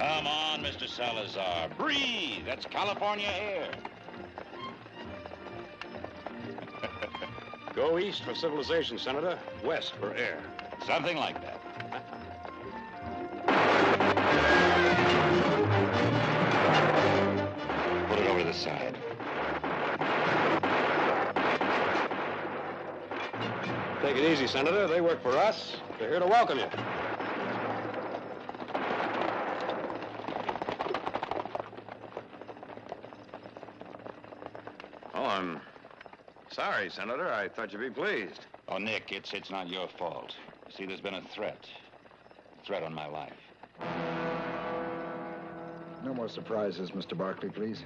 Come on, Mr. Salazar. Breathe. That's California air. Go east for civilization, Senator. West for air. Something like that. Put it over to the side. Take it easy, Senator. They work for us. They're here to welcome you. Oh, I'm sorry, Senator. I thought you'd be pleased. Oh, Nick, it's not your fault. You see, there's been a threat. A threat on my life. No more surprises, Mr. Barkley, please.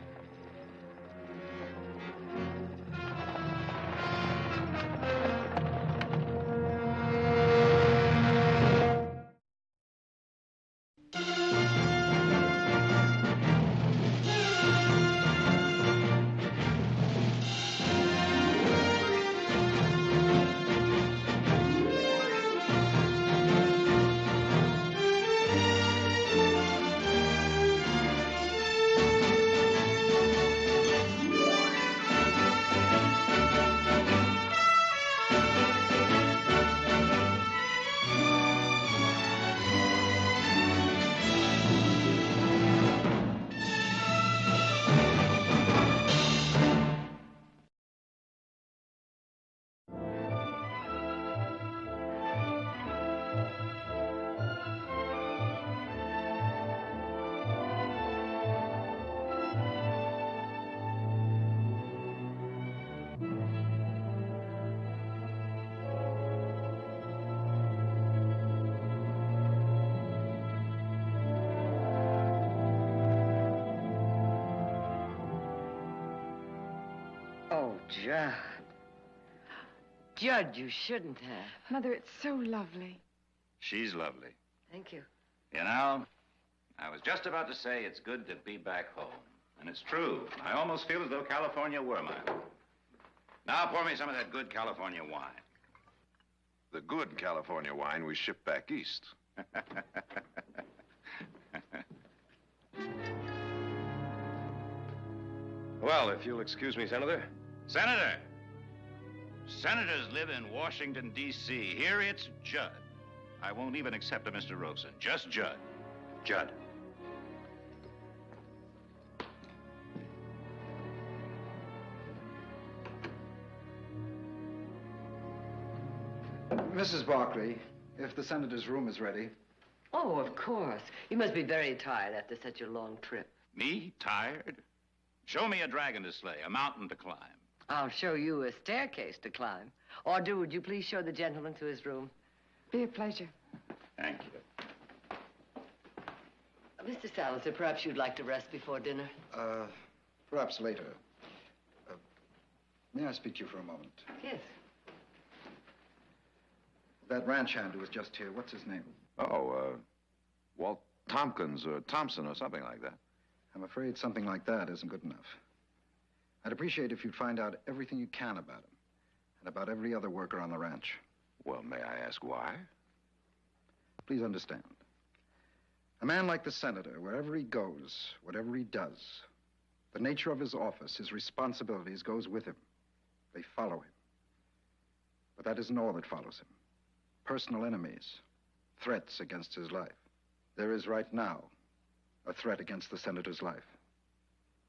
Oh, Judd. Judd, you shouldn't have. Mother, it's so lovely. She's lovely. Thank you. You know, I was just about to say it's good to be back home. And it's true. I almost feel as though California were my home. Now pour me some of that good California wine. The good California wine we ship back east. Well, if you'll excuse me, Senator. Senator! Senators live in Washington, D.C. Here it's Judd. I won't even accept a Mr. Rosen. Just Judd. Judd. Mrs. Barkley, if the senator's room is ready. Oh, of course. You must be very tired after such a long trip. Me? Tired? Show me a dragon to slay, a mountain to climb. I'll show you a staircase to climb. Or would you please show the gentleman to his room? Be a pleasure. Thank you. Mr. Salazar, perhaps you'd like to rest before dinner? Perhaps later. May I speak to you for a moment? Yes. That ranch hand who was just here, what's his name? Oh, Walt Tompkins or Thompson or something like that. I'm afraid something like that isn't good enough. I'd appreciate if you'd find out everything you can about him and about every other worker on the ranch. Well, may I ask why? Please understand. A man like the senator, wherever he goes, whatever he does, the nature of his office, his responsibilities goes with him. They follow him. But that isn't all that follows him. Personal enemies, threats against his life. There is right now a threat against the senator's life.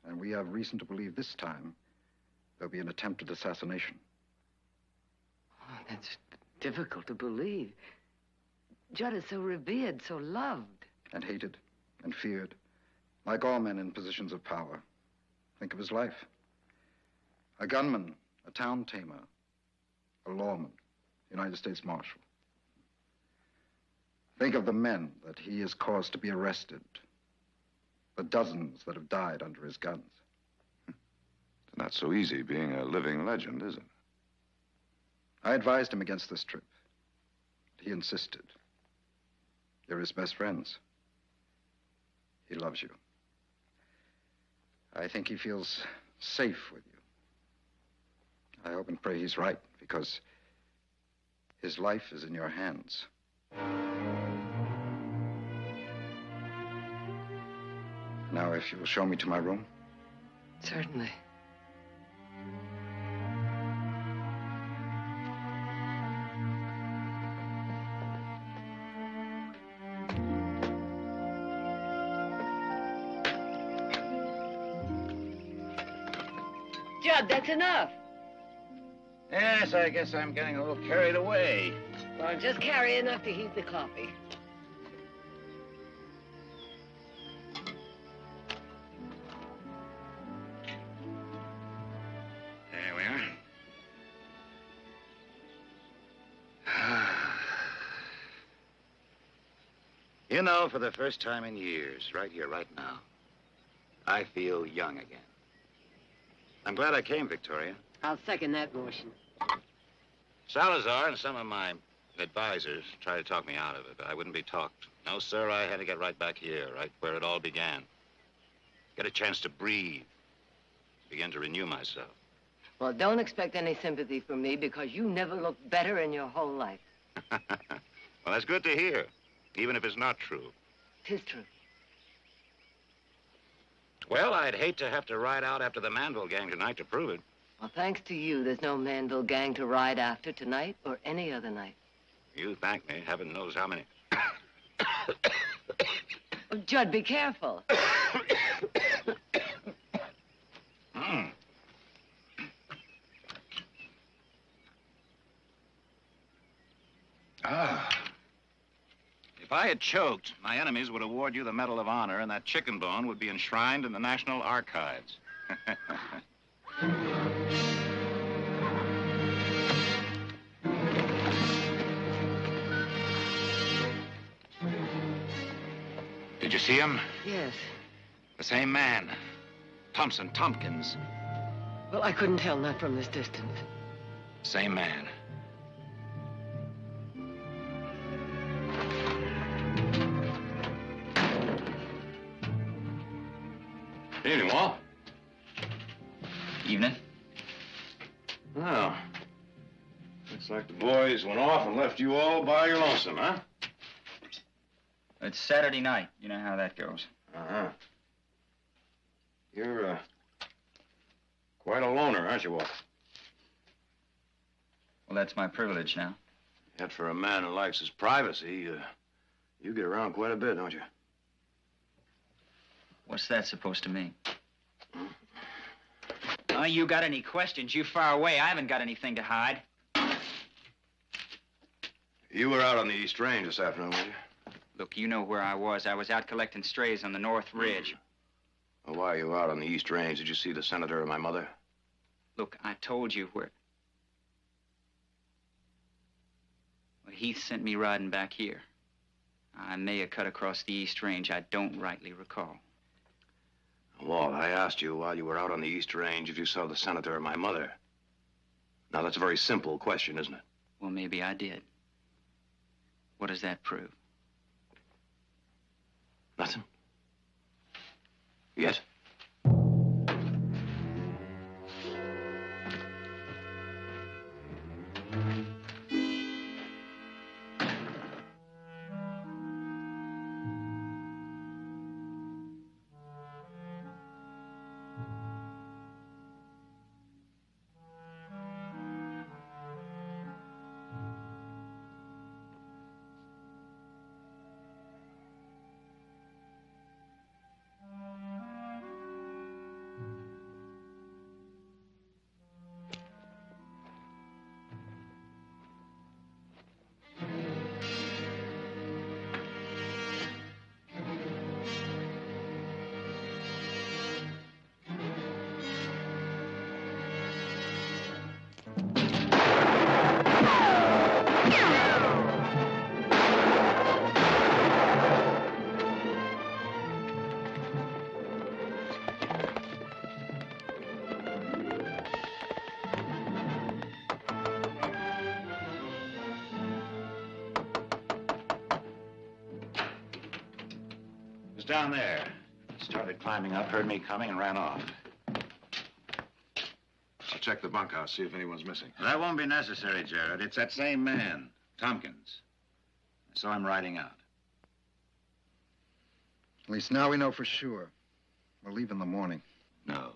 And we have reason to believe this time there'll be an attempted assassination. Oh, that's difficult to believe. Judd is so revered, so loved. And hated and feared, like all men in positions of power. Think of his life. A gunman, a town tamer, a lawman, United States Marshal. Think of the men that he has caused to be arrested. The dozens that have died under his guns. It's not so easy being a living legend, is it? I advised him against this trip. He insisted. You're his best friends. He loves you. I think he feels safe with you. I hope and pray he's right, because his life is in your hands. Now, if you will show me to my room. Certainly. Judd, that's enough. Yes, I guess I'm getting a little carried away. Well, just carry enough to heat the coffee. There we are. You know, for the first time in years, right here, right now, I feel young again. I'm glad I came, Victoria. I'll second that motion. Salazar and some of my advisors tried to talk me out of it, but I wouldn't be talked. No, sir, I had to get right back here, right where it all began. Get a chance to breathe. Begin to renew myself. Well, don't expect any sympathy from me because you never looked better in your whole life. Well, that's good to hear, even if it's not true. Tis true. Well, I'd hate to have to ride out after the Manville gang tonight to prove it. Well, thanks to you, there's no Manville gang to ride after tonight or any other night. You thank me. Heaven knows how many. Oh, Judd, be careful. If I had choked, my enemies would award you the Medal of Honor, and that chicken bone would be enshrined in the National Archives. Did you see him? Yes. The same man. Tompkins. Well, I couldn't tell, not from this distance. Same man. Evening, Walt. Evening. Well, looks like the boys went off and left you all by your lonesome, huh? It's Saturday night. You know how that goes. Uh-huh. You're, quite a loner, aren't you, Walt? Well, that's my privilege now. Yet for a man who likes his privacy, you get around quite a bit, don't you? What's that supposed to mean? Oh, you got any questions? You far away. I haven't got anything to hide. You were out on the East Range this afternoon, were you? Look, you know where I was. I was out collecting strays on the North Ridge. Well, while you were out on the East Range, did you see the senator and my mother? Look, I told you where... Well, Heath sent me riding back here. I may have cut across the East Range. I don't rightly recall. Walt, I asked you while you were out on the East Range if you saw the senator or my mother. Now, that's a very simple question, isn't it? Well, maybe I did. What does that prove? Nothing? Yet? Down there. Started climbing up, heard me coming, and ran off. I'll check the bunkhouse, see if anyone's missing. That won't be necessary, Jared. It's that same man, Tompkins. I saw him riding out. At least now we know for sure. We'll leave in the morning. No.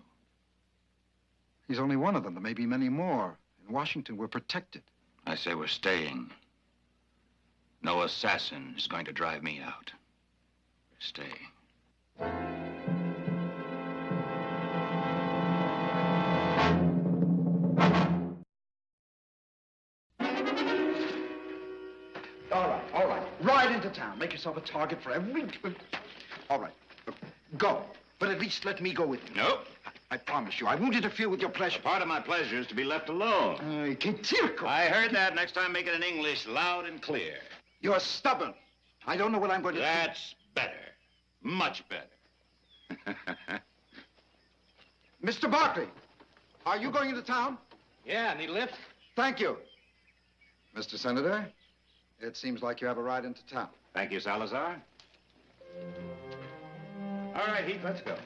He's only one of them. There may be many more. In Washington, we're protected. I say we're staying. No assassin is going to drive me out. We're staying. All right. Ride into town. Make yourself a target for every... All right. Go. But at least let me go with you. Nope. I promise you, I won't interfere with your pleasure. Part of my pleasure is to be left alone. Che tirco. I heard that. Next time, make it in English, loud and clear. You're stubborn. I don't know what I'm going to do. That's better. Much better. Mr. Barkley, are you going into town? Yeah, need a lift? Thank you. Mr. Senator, it seems like you have a ride into town. Thank you, Salazar. All right, Heath, let's go.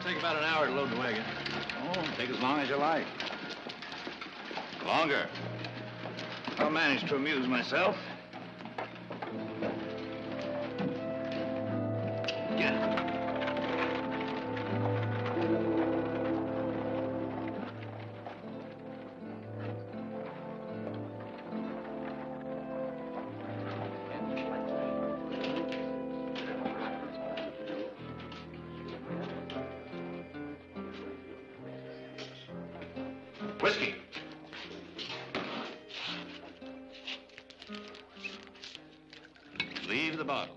Take about an hour to load the wagon. Oh, take as long as you like. Longer. I'll manage to amuse myself. Yeah. Whiskey. Leave the bottle.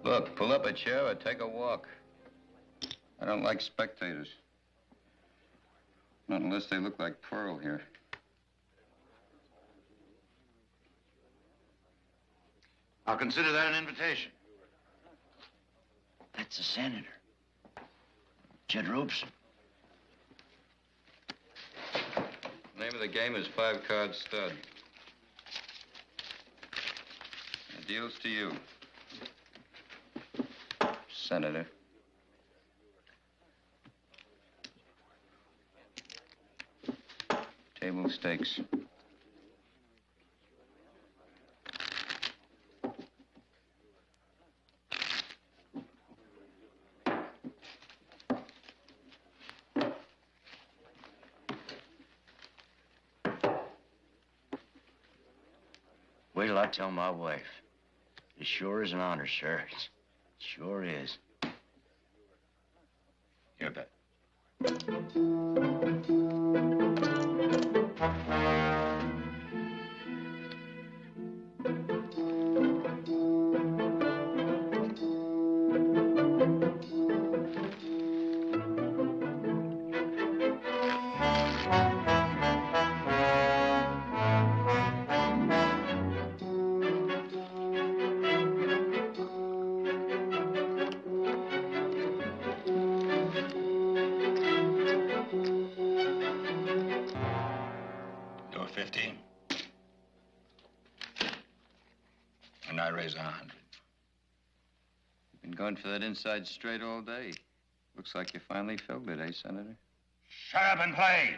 Look, pull up a chair or take a walk. I don't like spectators. Not unless they look like Pearl here. I'll consider that an invitation. That's the senator. Jed Robeson. Name of the game is 5-card stud. The deal's to you, Senator. Table stakes. Wait till I tell my wife. It sure is an honor, sir. It sure is. You bet. You're 15. And I raise 100. You've been going for that inside straight all day. Looks like you finally filled it, eh, Senator? Shut up and play.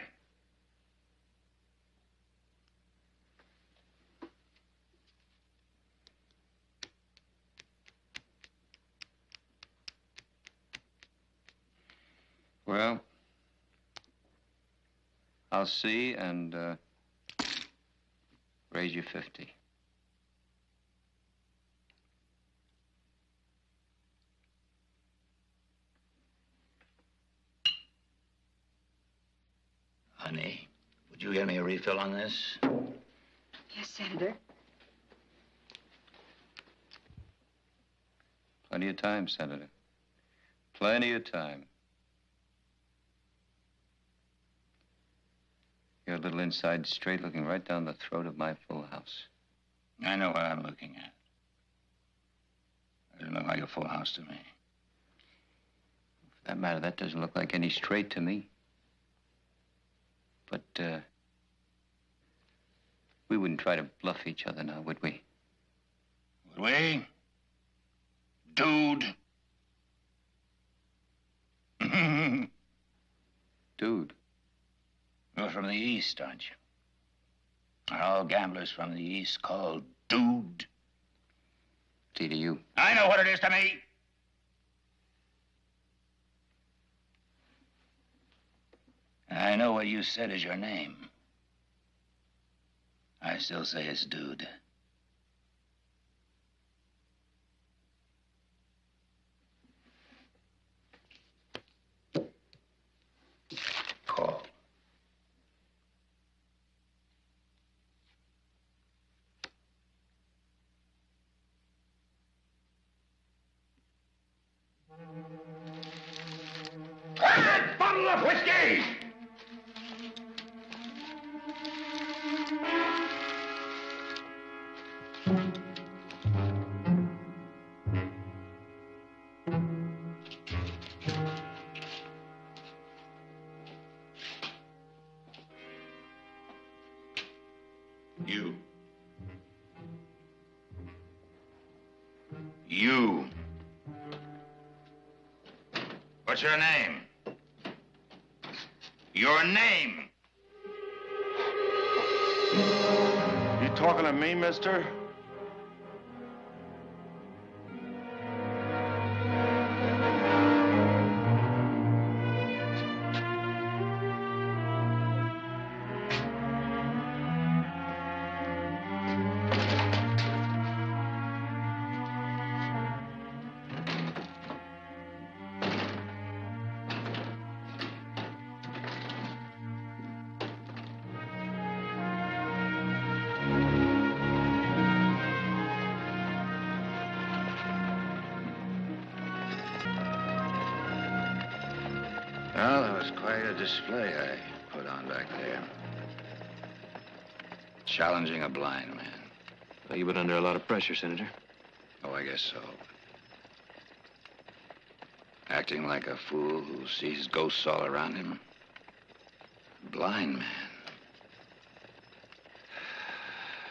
Well, I'll see and raise you 50. Honey, would you get me a refill on this? Yes, Senator. Plenty of time, Senator. Plenty of time. Your little inside straight looking right down the throat of my full house. I know what I'm looking at. It doesn't look like a full house to me. For that matter, that doesn't look like any straight to me. But, we wouldn't try to bluff each other now, would we? Would we? Dude. Dude. You're from the East, aren't you? Are all gamblers from the East called dude? See to you. I know what it is to me. I know what you said is your name. I still say it's dude. Call. Bottle of whiskey! You. You. What's your name? Your name. You talking to me, mister? Well, that was quite a display I put on back there. Challenging a blind man. Well, you've been under a lot of pressure, Senator. Oh, I guess so. Acting like a fool who sees ghosts all around him. Blind man.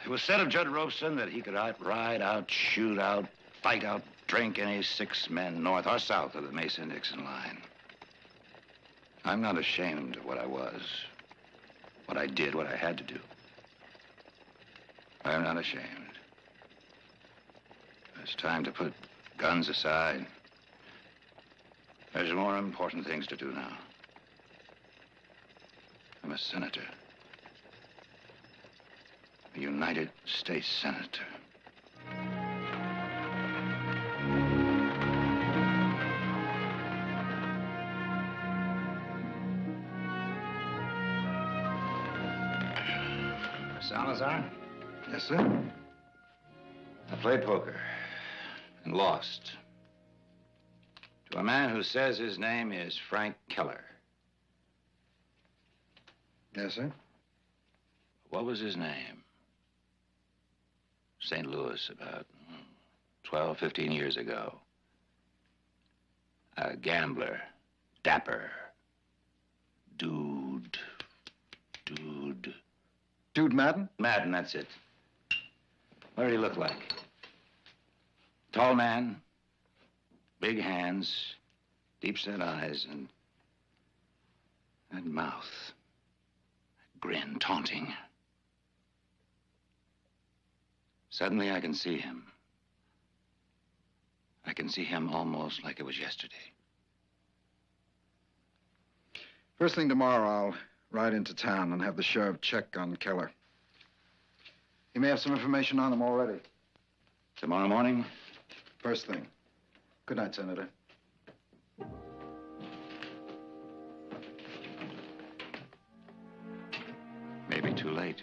It was said of Judd Robeson that he could ride out, shoot out, fight out, drink any 6 men north or south of the Mason-Dixon line. I'm not ashamed of what I was, what I did, what I had to do. I'm not ashamed. It's time to put guns aside. There's more important things to do now. I'm a senator. A United States senator. Salazar? Yes, sir? I played poker and lost to a man who says his name is Frank Keller. Yes, sir? What was his name? St. Louis, about 12, 15 years ago. A gambler, dapper, dude. Dude Madden? Madden, that's it. What did he look like? Tall man, big hands, deep-set eyes, and that mouth, that grin, taunting. Suddenly I can see him. I can see him almost like it was yesterday. First thing tomorrow, I'll ride into town and have the sheriff check on Keller. He may have some information on him already. Tomorrow morning? First thing. Good night, Senator. Maybe too late.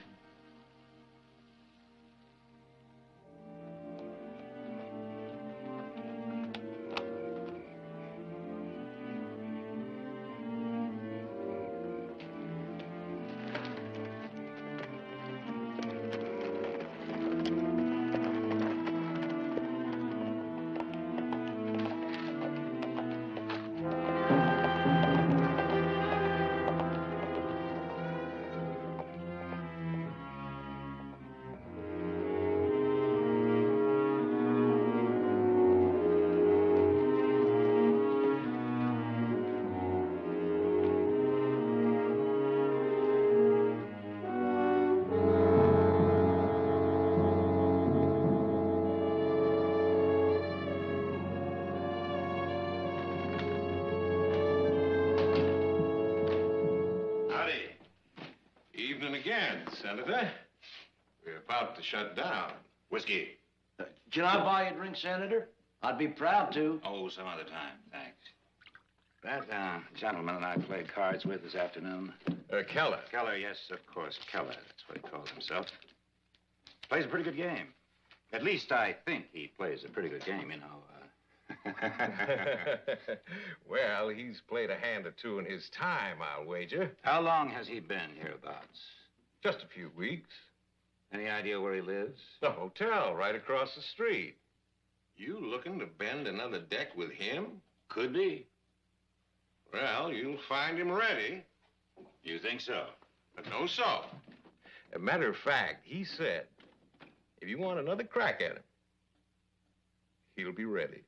evening again, Senator. We're about to shut down. Whiskey. Can I buy you a drink, Senator? I'd be proud to. Oh, some other time. Thanks. That gentleman and I played cards with this afternoon. Keller. Keller, yes, of course. Keller. That's what he calls himself. Plays a pretty good game. At least I think he plays a pretty good game, you know. Well, he's played a hand or two in his time, I'll wager. How long has he been hereabouts? Just a few weeks. Any idea where he lives? The hotel right across the street. You looking to bend another deck with him? Could be. Well, you'll find him ready. You think so? But no so. As a matter of fact, he said, if you want another crack at him, he'll be ready.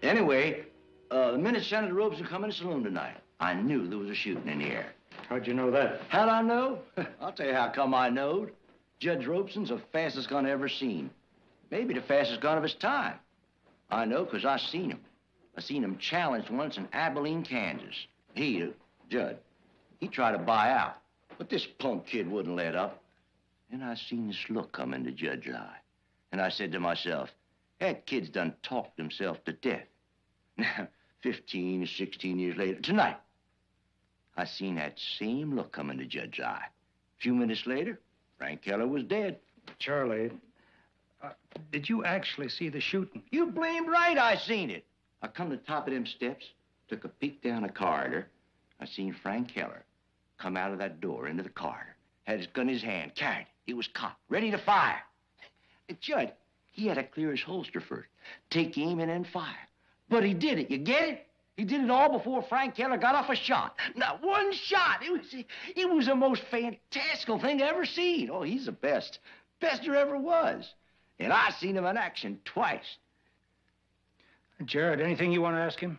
Anyway, the minute Senator Robeson come in the saloon tonight, I knew there was a shooting in the air. How'd you know that? How'd I know? I'll tell you how come I knowed. Judge Robeson's the fastest gun I ever seen. Maybe the fastest gun of his time. I know because I seen him. I seen him challenged once in Abilene, Kansas. Judd, he tried to buy out, but this punk kid wouldn't let up. And I seen this look come into Judge's eye. And I said to myself, that kid's done talked himself to death. Now, 15 or 16 years later, tonight, I seen that same look come into Judge's eye. A few minutes later, Frank Keller was dead. Charlie, did you actually see the shooting? You blamed right I seen it. I come to the top of them steps, took a peek down the corridor. I seen Frank Keller come out of that door into the corridor, had his gun in his hand, carried it. He was cocked, ready to fire. And Judd, he had to clear his holster first, take aim and then fire. But he did it, you get it? He did it all before Frank Keller got off a shot. Not one shot. It was the most fantastical thing I ever seen. Oh, he's the best. Best there ever was. And I seen him in action twice. Jared, anything you want to ask him?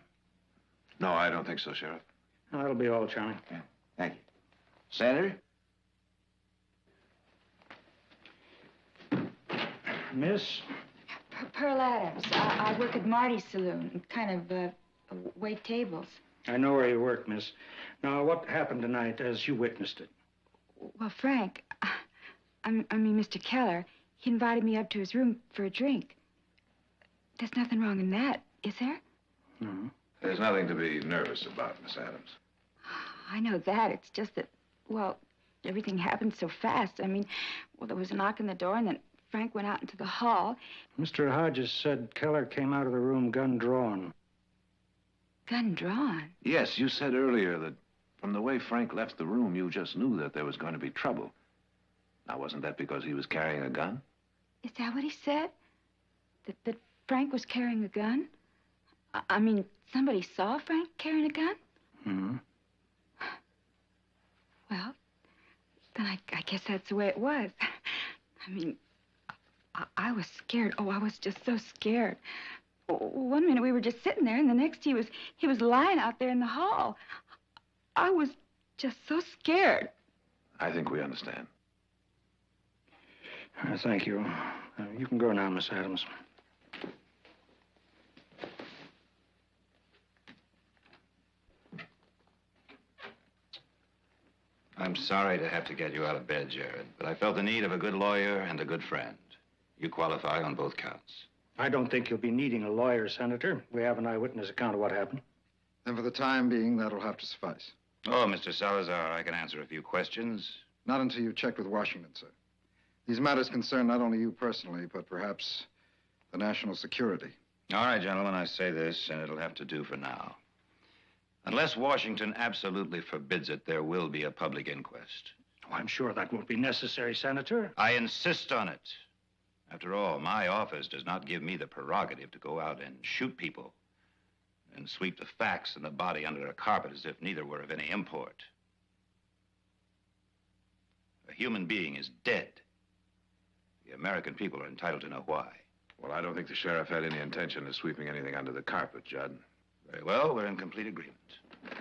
No, I don't think so, Sheriff. No, that'll be all, Charlie. Yeah. Thank you. Senator? Miss? Pearl Adams. I work at Marty's saloon. Kind of, wait tables. I know where you work, miss. Now, what happened tonight as you witnessed it? Well, Frank, I mean, Mr. Keller, he invited me up to his room for a drink. There's nothing wrong in that, is there? No. There's nothing to be nervous about, Miss Adams. I know that. It's just that, well, everything happened so fast. I mean, well, there was a knock on the door, and then Frank went out into the hall. Mr. Hodges said Keller came out of the room gun drawn. Gun drawn? Yes, you said earlier that from the way Frank left the room, you just knew that there was going to be trouble. Now, wasn't that because he was carrying a gun? Is that what he said? That Frank was carrying a gun? I mean, somebody saw Frank carrying a gun? Mm-hmm. Well, then I guess that's the way it was. I mean, I was scared. Oh, I was just so scared. One minute we were just sitting there, and the next he was lying out there in the hall. I was just so scared. I think we understand. Thank you. You can go now, Miss Adams. I'm sorry to have to get you out of bed, Jared, but I felt the need of a good lawyer and a good friend. You qualify on both counts. I don't think you'll be needing a lawyer, Senator. We have an eyewitness account of what happened. And for the time being, that'll have to suffice. Oh, Mr. Salazar, I can answer a few questions. Not until you've checked with Washington, sir. These matters concern not only you personally, but perhaps the national security. All right, gentlemen, I say this, and it'll have to do for now. Unless Washington absolutely forbids it, there will be a public inquest. Oh, I'm sure that won't be necessary, Senator. I insist on it. After all, my office does not give me the prerogative to go out and shoot people and sweep the facts and the body under a carpet as if neither were of any import. A human being is dead. The American people are entitled to know why. Well, I don't think the sheriff had any intention of sweeping anything under the carpet, Judd. Very well, we're in complete agreement.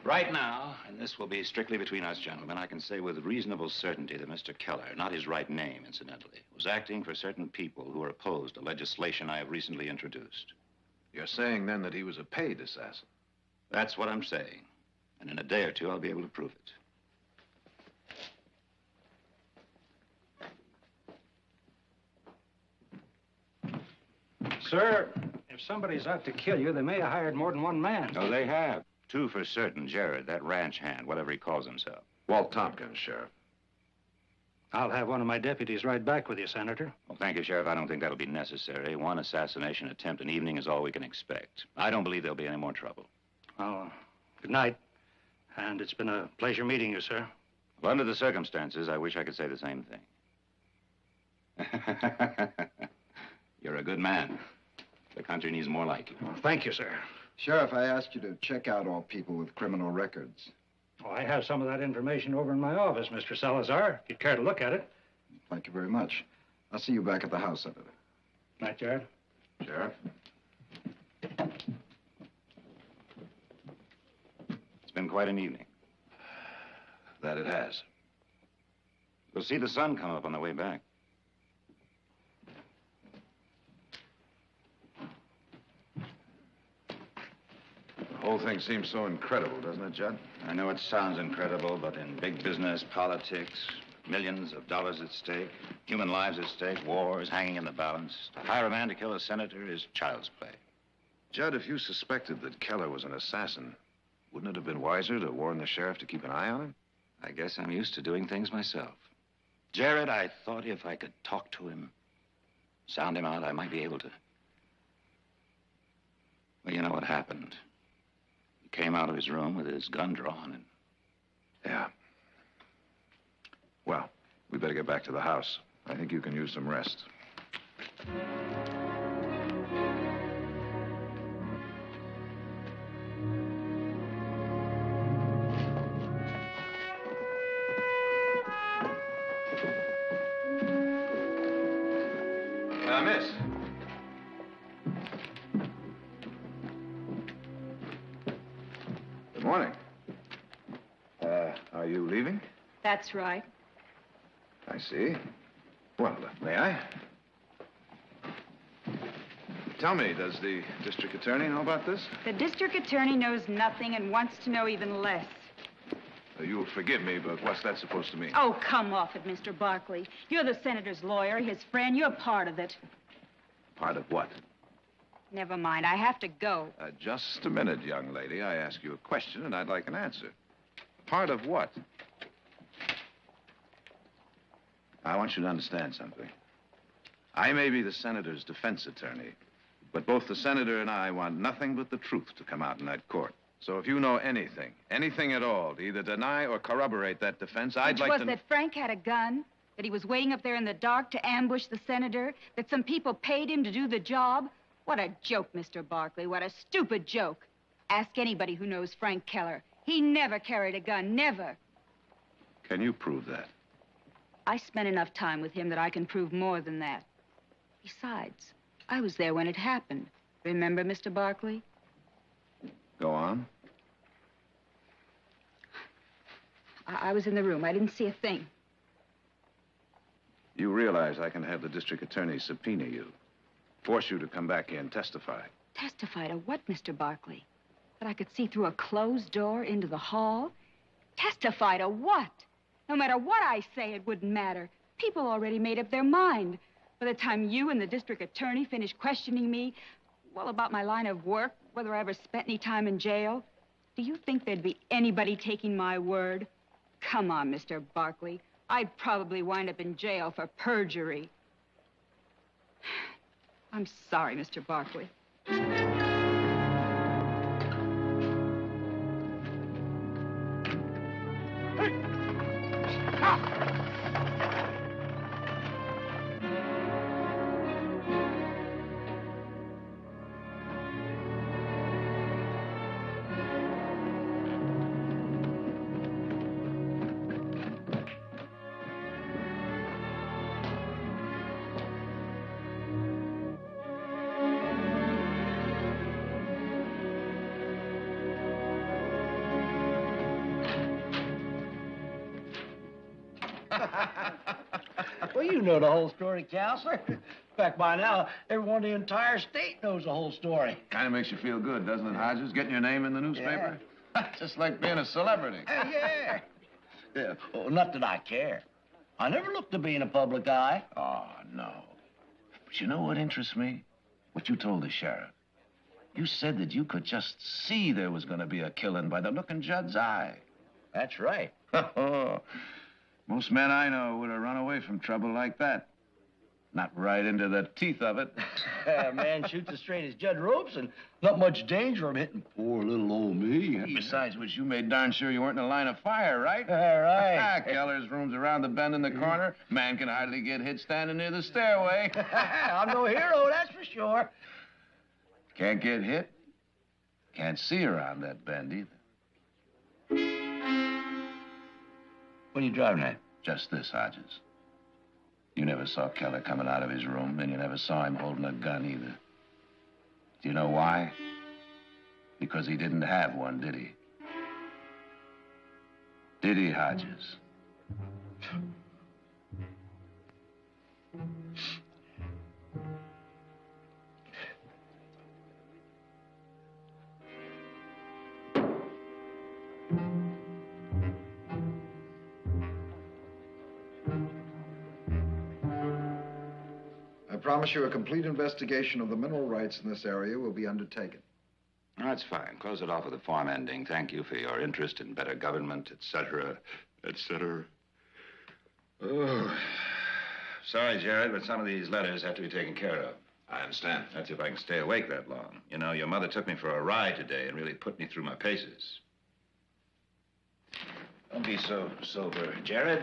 Right now, and this will be strictly between us gentlemen, I can say with reasonable certainty that Mr. Keller, not his right name, incidentally, was acting for certain people who are opposed to legislation I have recently introduced. You're saying, then, that he was a paid assassin? That's what I'm saying. And in a day or two, I'll be able to prove it. Sir, if somebody's out to kill you, they may have hired more than one man. Oh, they have. Two for certain. Jared, that ranch hand, whatever he calls himself. Walt Tompkins, Sheriff. I'll have one of my deputies right back with you, Senator. Well, thank you, Sheriff. I don't think that'll be necessary. One assassination attempt an evening is all we can expect. I don't believe there'll be any more trouble. Oh, good night. And it's been a pleasure meeting you, sir. Well, under the circumstances, I wish I could say the same thing. You're a good man. The country needs more like you. Well, thank you, sir. Sheriff, I asked you to check out all people with criminal records. Oh, I have some of that information over in my office, Mr. Salazar, if you'd care to look at it. Thank you very much. I'll see you back at the house, Senator. Night, Jared. Sheriff? It's been quite an evening. That it has. We'll see the sun come up on the way back. The whole thing seems so incredible, doesn't it, Judd? I know it sounds incredible, but in big business, politics, millions of dollars at stake, human lives at stake, wars hanging in the balance, to hire a man to kill a senator is child's play. Judd, if you suspected that Keller was an assassin, wouldn't it have been wiser to warn the sheriff to keep an eye on him? I guess I'm used to doing things myself. Jared, I thought if I could talk to him, sound him out, I might be able to. Well, you know what happened. He came out of his room with his gun drawn and... Yeah. Well, we better get back to the house. I think you can use some rest. Miss. Good morning. Are you leaving? That's right. I see. Well, may I? Tell me, does the district attorney know about this? The district attorney knows nothing and wants to know even less. You'll forgive me, but what's that supposed to mean? Oh, come off it, Mr. Barkley. You're the senator's lawyer, his friend. You're part of it. Part of what? Never mind. I have to go. Just a minute, young lady. I ask you a question, and I'd like an answer. Part of what? I want you to understand something. I may be the senator's defense attorney, but both the senator and I want nothing but the truth to come out in that court. So if you know anything at all, to either deny or corroborate that defense, I'd like to... Which was that Frank had a gun, that he was waiting up there in the dark to ambush the senator, that some people paid him to do the job, What a joke, Mr. Barkley. What a stupid joke. Ask anybody who knows Frank Keller. He never carried a gun, never. Can you prove that? I spent enough time with him that I can prove more than that. Besides, I was there when it happened. Remember, Mr. Barkley? Go on. I was in the room. I didn't see a thing. You realize I can have the district attorney subpoena you, force you to come back here and testify. Testify to what, Mr. Barkley? That I could see through a closed door into the hall? Testify to what? No matter what I say, it wouldn't matter. People already made up their mind. By the time you and the district attorney finish questioning me, well, about my line of work, whether I ever spent any time in jail, do you think there'd be anybody taking my word? Come on, Mr. Barkley. I'd probably wind up in jail for perjury. I'm sorry, Mr. Barkley. Well, you know the whole story, Counselor. In fact, by now, everyone in the entire state knows the whole story. Kind of makes you feel good, doesn't it, Hodges? Getting your name in the newspaper? Yeah. Just like being a celebrity. Yeah. Yeah. Well, not that I care. I never looked to be in a public eye. Oh, no. But you know what interests me? What you told the sheriff. You said that you could just see there was going to be a killing by the look in Judd's eye. That's right. Most men I know would have run away from trouble like that. Not right into the teeth of it. A man shoots as straight as Judd ropes and not much danger of hitting poor little old me. Besides which, you made darn sure you weren't in a line of fire, right? All right. Keller's room's around the bend in the corner. Man can hardly get hit standing near the stairway. I'm no hero, that's for sure. Can't get hit. Can't see around that bend either. What are you driving at? Just this, Hodges. You never saw Keller coming out of his room, and you never saw him holding a gun either. Do you know why? Because he didn't have one, did he? Did he, Hodges? I promise you a complete investigation of the mineral rights in this area will be undertaken. That's fine. Close it off with a form ending. Thank you for your interest in better government, etc., etc. Oh. Sorry, Jared, but some of these letters have to be taken care of. I understand. That's if I can stay awake that long. You know, your mother took me for a ride today and really put me through my paces. Don't be so sober, Jared.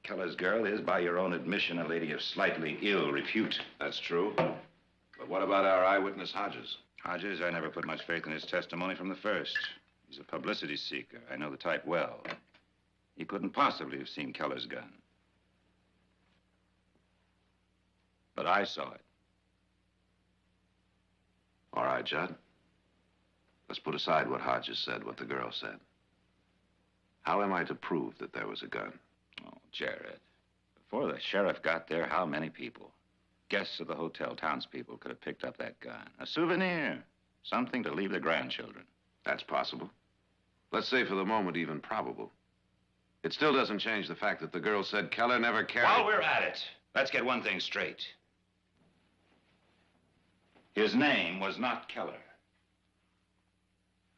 Keller's girl is, by your own admission, a lady of slightly ill repute. That's true. But what about our eyewitness, Hodges? Hodges, I never put much faith in his testimony from the first. He's a publicity seeker. I know the type well. He couldn't possibly have seen Keller's gun. But I saw it. All right, Judd. Let's put aside what Hodges said, what the girl said. How am I to prove that there was a gun? Oh, Jared. Before the sheriff got there, how many people? Guests of the hotel, townspeople, could have picked up that gun. A souvenir. Something to leave the grandchildren. That's possible. Let's say for the moment even probable. It still doesn't change the fact that the girl said Keller never carried... While we're at it, let's get one thing straight. His name was not Keller.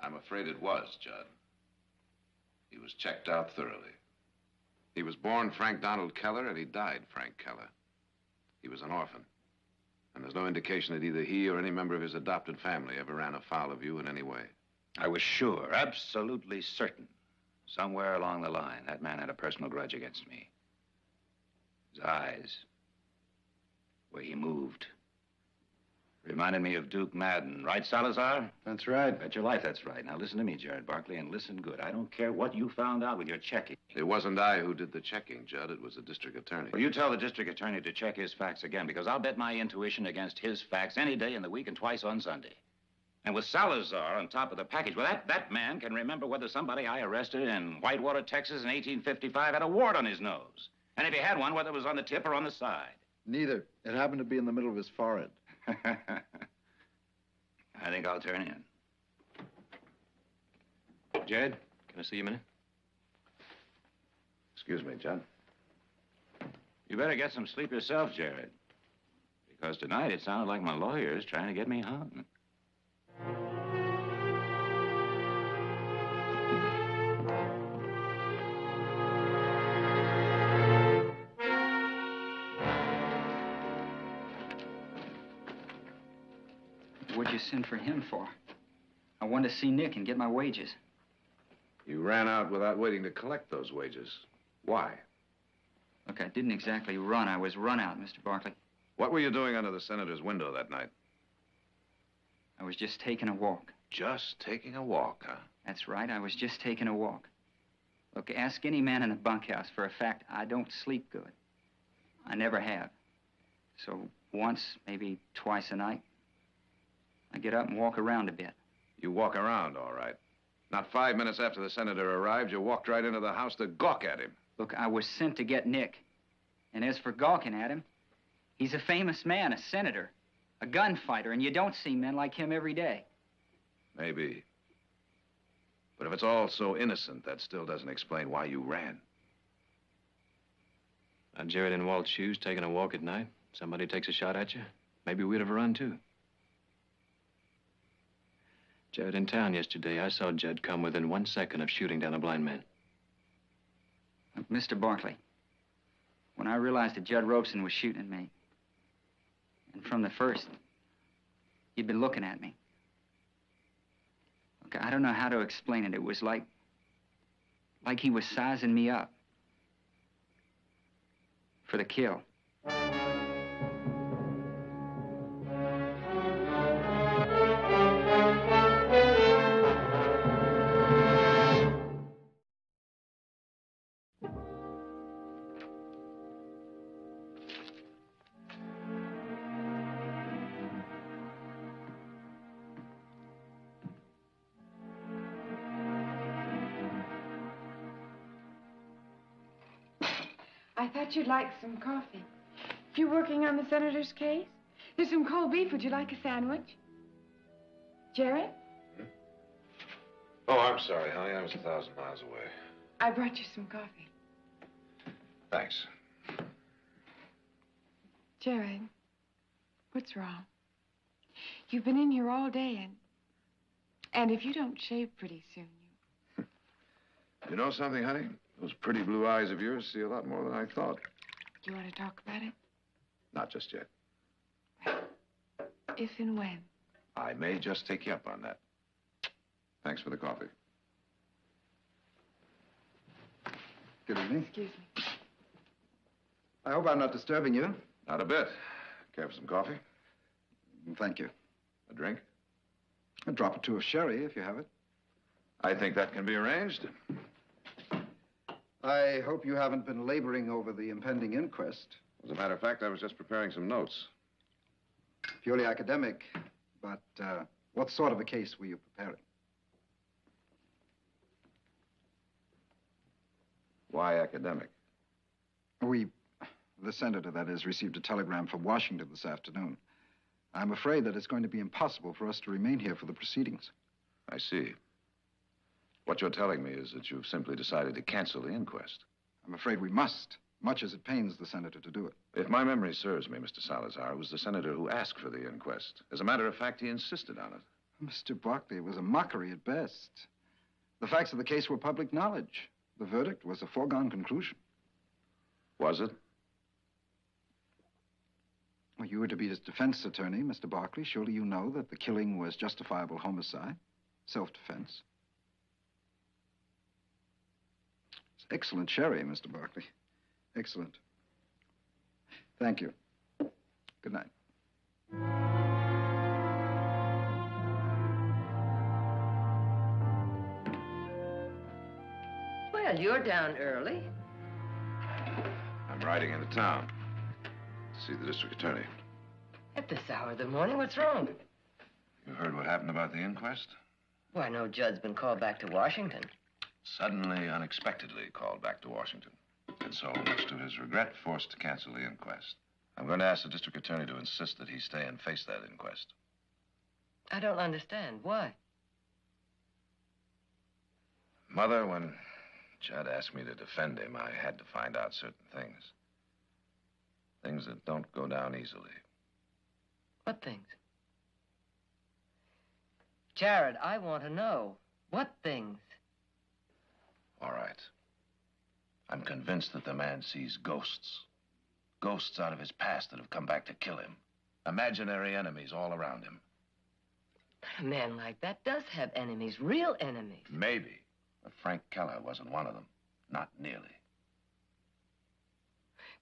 I'm afraid it was, Judd. He was checked out thoroughly. He was born Frank Donald Keller, and he died Frank Keller. He was an orphan. And there's no indication that either he or any member of his adopted family ever ran afoul of you in any way. I was sure, absolutely certain, somewhere along the line, that man had a personal grudge against me. His eyes, the way he moved, Reminded me of Duke Madden. Right, Salazar? That's right. Bet your life that's right. Now listen to me, Jared Barkley, and listen good. I don't care what you found out with your checking. It wasn't I who did the checking, Judd. It was the district attorney. Well, you tell the district attorney to check his facts again, because I'll bet my intuition against his facts any day in the week and twice on Sunday. And with Salazar on top of the package, well, that man can remember whether somebody I arrested in Whitewater, Texas in 1855 had a wart on his nose. And if he had one, whether it was on the tip or on the side. Neither. It happened to be in the middle of his forehead. I think I'll turn in. Jed, can I see you a minute? Excuse me, Judd. You better get some sleep yourself, Jared. Because tonight it sounded like my lawyer's trying to get me hung. What'd you send for him for? I wanted to see Nick and get my wages. You ran out without waiting to collect those wages. Why? Look, I didn't exactly run. I was run out, Mr. Barkley. What were you doing under the senator's window that night? I was just taking a walk. Just taking a walk, huh? That's right. I was just taking a walk. Look, ask any man in the bunkhouse. For a fact, I don't sleep good. I never have. So once, maybe twice a night, I get up and walk around a bit. You walk around, all right. Not 5 minutes after the senator arrived, you walked right into the house to gawk at him. Look, I was sent to get Nick. And as for gawking at him, he's a famous man, a senator, a gunfighter, and you don't see men like him every day. Maybe. But if it's all so innocent, that still doesn't explain why you ran. Now, Jared in Walt's shoes, taking a walk at night. Somebody takes a shot at you. Maybe we'd have run, too. Jared, in town yesterday, I saw Judd come within 1 second of shooting down a blind man. Look, Mr. Barkley, when I realized that Judd Robeson was shooting at me, and from the first, he'd been looking at me. Look, I don't know how to explain it. It was like he was sizing me up for the kill. I thought you'd like some coffee. You working on the senator's case? There's some cold beef. Would you like a sandwich? Jared? Oh, I'm sorry, honey. I was 1,000 miles away. I brought you some coffee. Thanks. Jared, what's wrong? You've been in here all day, and if you don't shave pretty soon, You know something, honey? Those pretty blue eyes of yours see a lot more than I thought. you want to talk about it? Not just yet. If and when. I may just take you up on that. Thanks for the coffee. Good evening. Excuse me. I hope I'm not disturbing you. Not a bit. Care for some coffee? Thank you. A drink? A drop or two of sherry, if you have it. I think that can be arranged. I hope you haven't been laboring over the impending inquest. As a matter of fact, I was just preparing some notes. Purely academic, but what sort of a case were you preparing? Why academic? The senator, that is, received a telegram from Washington this afternoon. I'm afraid that it's going to be impossible for us to remain here for the proceedings. I see. What you're telling me is that you've simply decided to cancel the inquest. I'm afraid we must, much as it pains the senator to do it. If my memory serves me, Mr. Salazar, it was the senator who asked for the inquest. As a matter of fact, he insisted on it. Mr. Barkley, it was a mockery at best. The facts of the case were public knowledge. The verdict was a foregone conclusion. Was it? Well, you were to be his defense attorney, Mr. Barkley. Surely you know that the killing was justifiable homicide, self-defense. It's excellent sherry, Mr. Barkley. Excellent. Thank you. Good night. Well, you're down early. I'm riding into town to see the district attorney. At this hour of the morning, what's wrong? You heard what happened about the inquest? Well, I know Judd's been called back to Washington. Suddenly, unexpectedly called back to Washington. And so, much to his regret, forced to cancel the inquest. I'm going to ask the district attorney to insist that he stay and face that inquest. I don't understand. Why? Mother, when Judd asked me to defend him, I had to find out certain things. Things that don't go down easily. What things? Jared, I want to know. What things? All right. I'm convinced that the man sees ghosts. Ghosts out of his past that have come back to kill him. Imaginary enemies all around him. A man like that does have enemies, real enemies. Maybe. But Frank Keller wasn't one of them. Not nearly.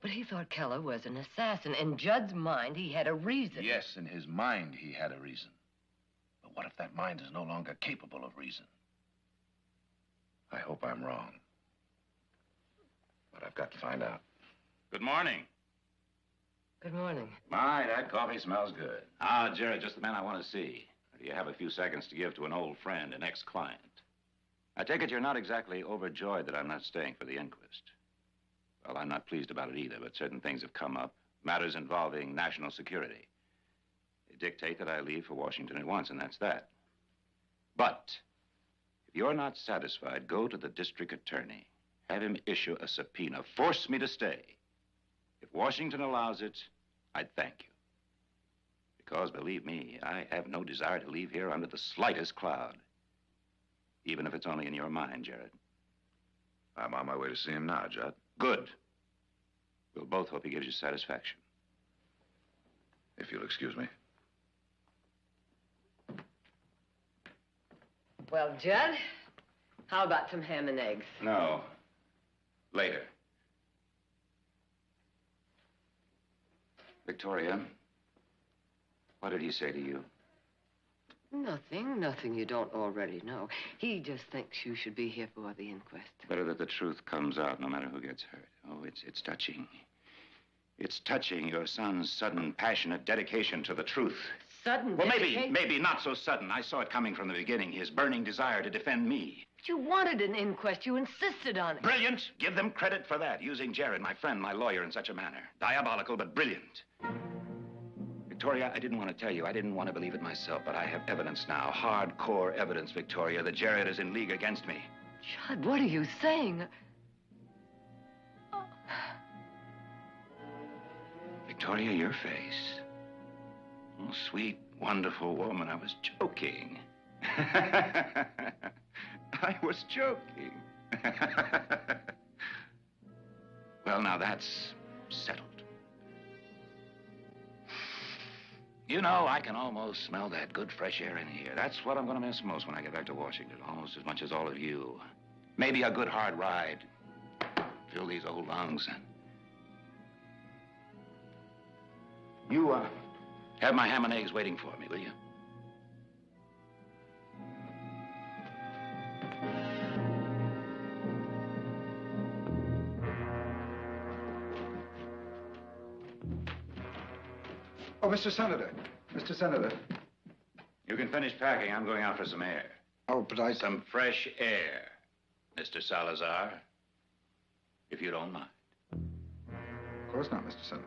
But he thought Keller was an assassin. In Judd's mind, he had a reason. Yes, in his mind, he had a reason. But what if that mind is no longer capable of reason? I hope I'm wrong. But I've got to find out. Good morning. Good morning. My, that coffee smells good. Ah, Jared, just the man I want to see. Do you have a few seconds to give to an old friend, an ex-client? I take it you're not exactly overjoyed that I'm not staying for the inquest. Well, I'm not pleased about it either, but certain things have come up, matters involving national security. They dictate that I leave for Washington at once, and that's that. But if you're not satisfied, go to the district attorney. Have him issue a subpoena. Force me to stay. If Washington allows it, I'd thank you. Because, believe me, I have no desire to leave here under the slightest cloud. Even if it's only in your mind, Jared. I'm on my way to see him now, Judd. Good. We'll both hope he gives you satisfaction. If you'll excuse me. Well, Judd, how about some ham and eggs? No. Later. Victoria, what did he say to you? Nothing you don't already know. He just thinks you should be here for the inquest. Better that the truth comes out, no matter who gets hurt. Oh, it's touching. It's touching, your son's sudden, passionate dedication to the truth. Sudden Well, dedication? maybe not so sudden. I saw it coming from the beginning, his burning desire to defend me. But you wanted an inquest. You insisted on it. Brilliant. Give them credit for that, using Jared, my friend, my lawyer, in such a manner. Diabolical, but brilliant. Victoria, I didn't want to tell you. I didn't want to believe it myself, but I have evidence now. Hardcore evidence, Victoria, that Jared is in league against me. Judd, what are you saying? Victoria, your face. Oh, sweet, wonderful woman. I was joking. I was joking. Well, now that's settled. You know, I can almost smell that good fresh air in here. That's what I'm going to miss most when I get back to Washington, almost as much as all of you. Maybe a good hard ride. Fill these old lungs. You, have my ham and eggs waiting for me, will you? Oh, Mr. Senator. Mr. Senator. You can finish packing. I'm going out for some air. Oh, but I... Some fresh air, Mr. Salazar. If you don't mind. Of course not, Mr. Senator.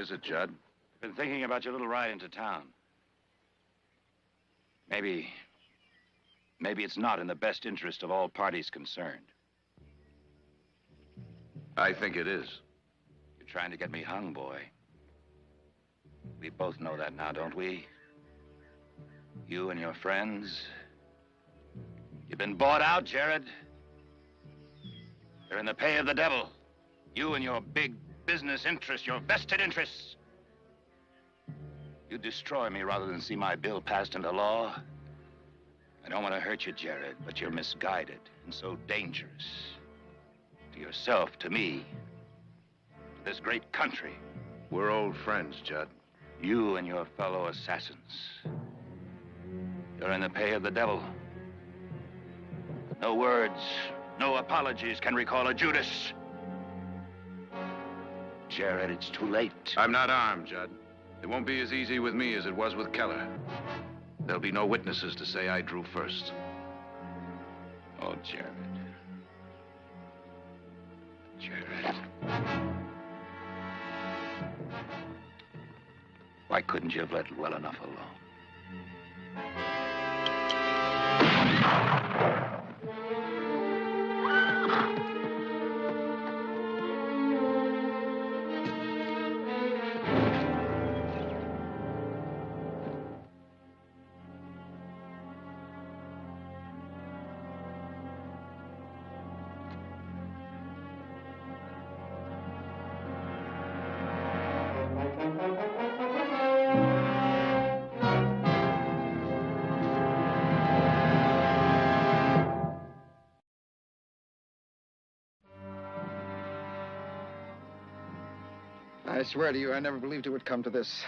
Is it, Judd? Been thinking about your little ride into town. Maybe it's not in the best interest of all parties concerned. I think it is. You're trying to get me hung, boy. We both know that now, don't we? You and your friends. You've been bought out, Jared. You're in the pay of the devil. You and your big business interests, your vested interests. You destroy me rather than see my bill passed into law. I don't want to hurt you, Jared, but you're misguided and so dangerous. To yourself, to me, to this great country. We're old friends, Judd. You and your fellow assassins. You're in the pay of the devil. No words, no apologies can recall a Judas. Jared, it's too late. I'm not armed, Judd. It won't be as easy with me as it was with Keller. There'll be no witnesses to say I drew first. Oh, Jared. Jared. Why couldn't you have let well enough alone? I swear to you, I never believed it would come to this.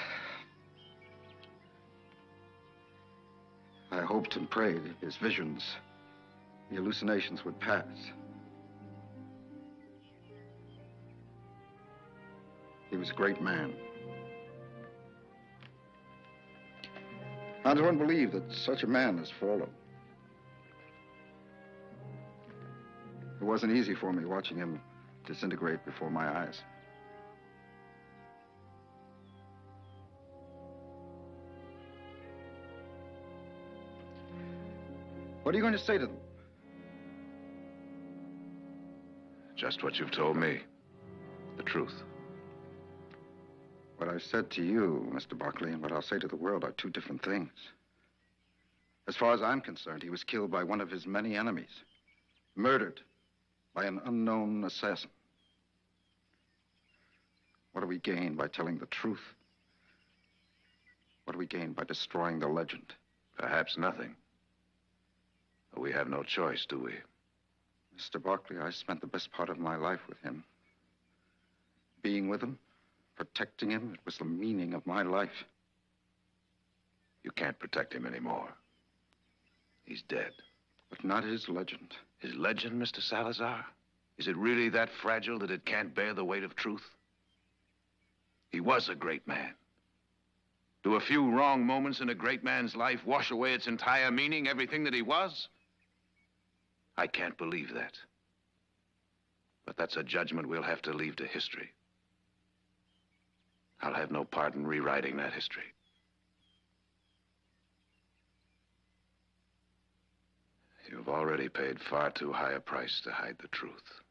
I hoped and prayed his visions, the hallucinations would pass. He was a great man. How does one believe that such a man has fallen? It wasn't easy for me watching him disintegrate before my eyes. What are you going to say to them? Just what you've told me. The truth. What I've said to you, Mr. Barkley, and what I'll say to the world are two different things. As far as I'm concerned, he was killed by one of his many enemies. Murdered by an unknown assassin. What do we gain by telling the truth? What do we gain by destroying the legend? Perhaps nothing. But we have no choice, do we? Mr. Barkley, I spent the best part of my life with him. Being with him, protecting him, it was the meaning of my life. You can't protect him anymore. He's dead. But not his legend. His legend, Mr. Salazar? Is it really that fragile that it can't bear the weight of truth? He was a great man. Do a few wrong moments in a great man's life wash away its entire meaning, everything that he was? I can't believe that. But that's a judgment we'll have to leave to history. I'll have no part in rewriting that history. You've already paid far too high a price to hide the truth.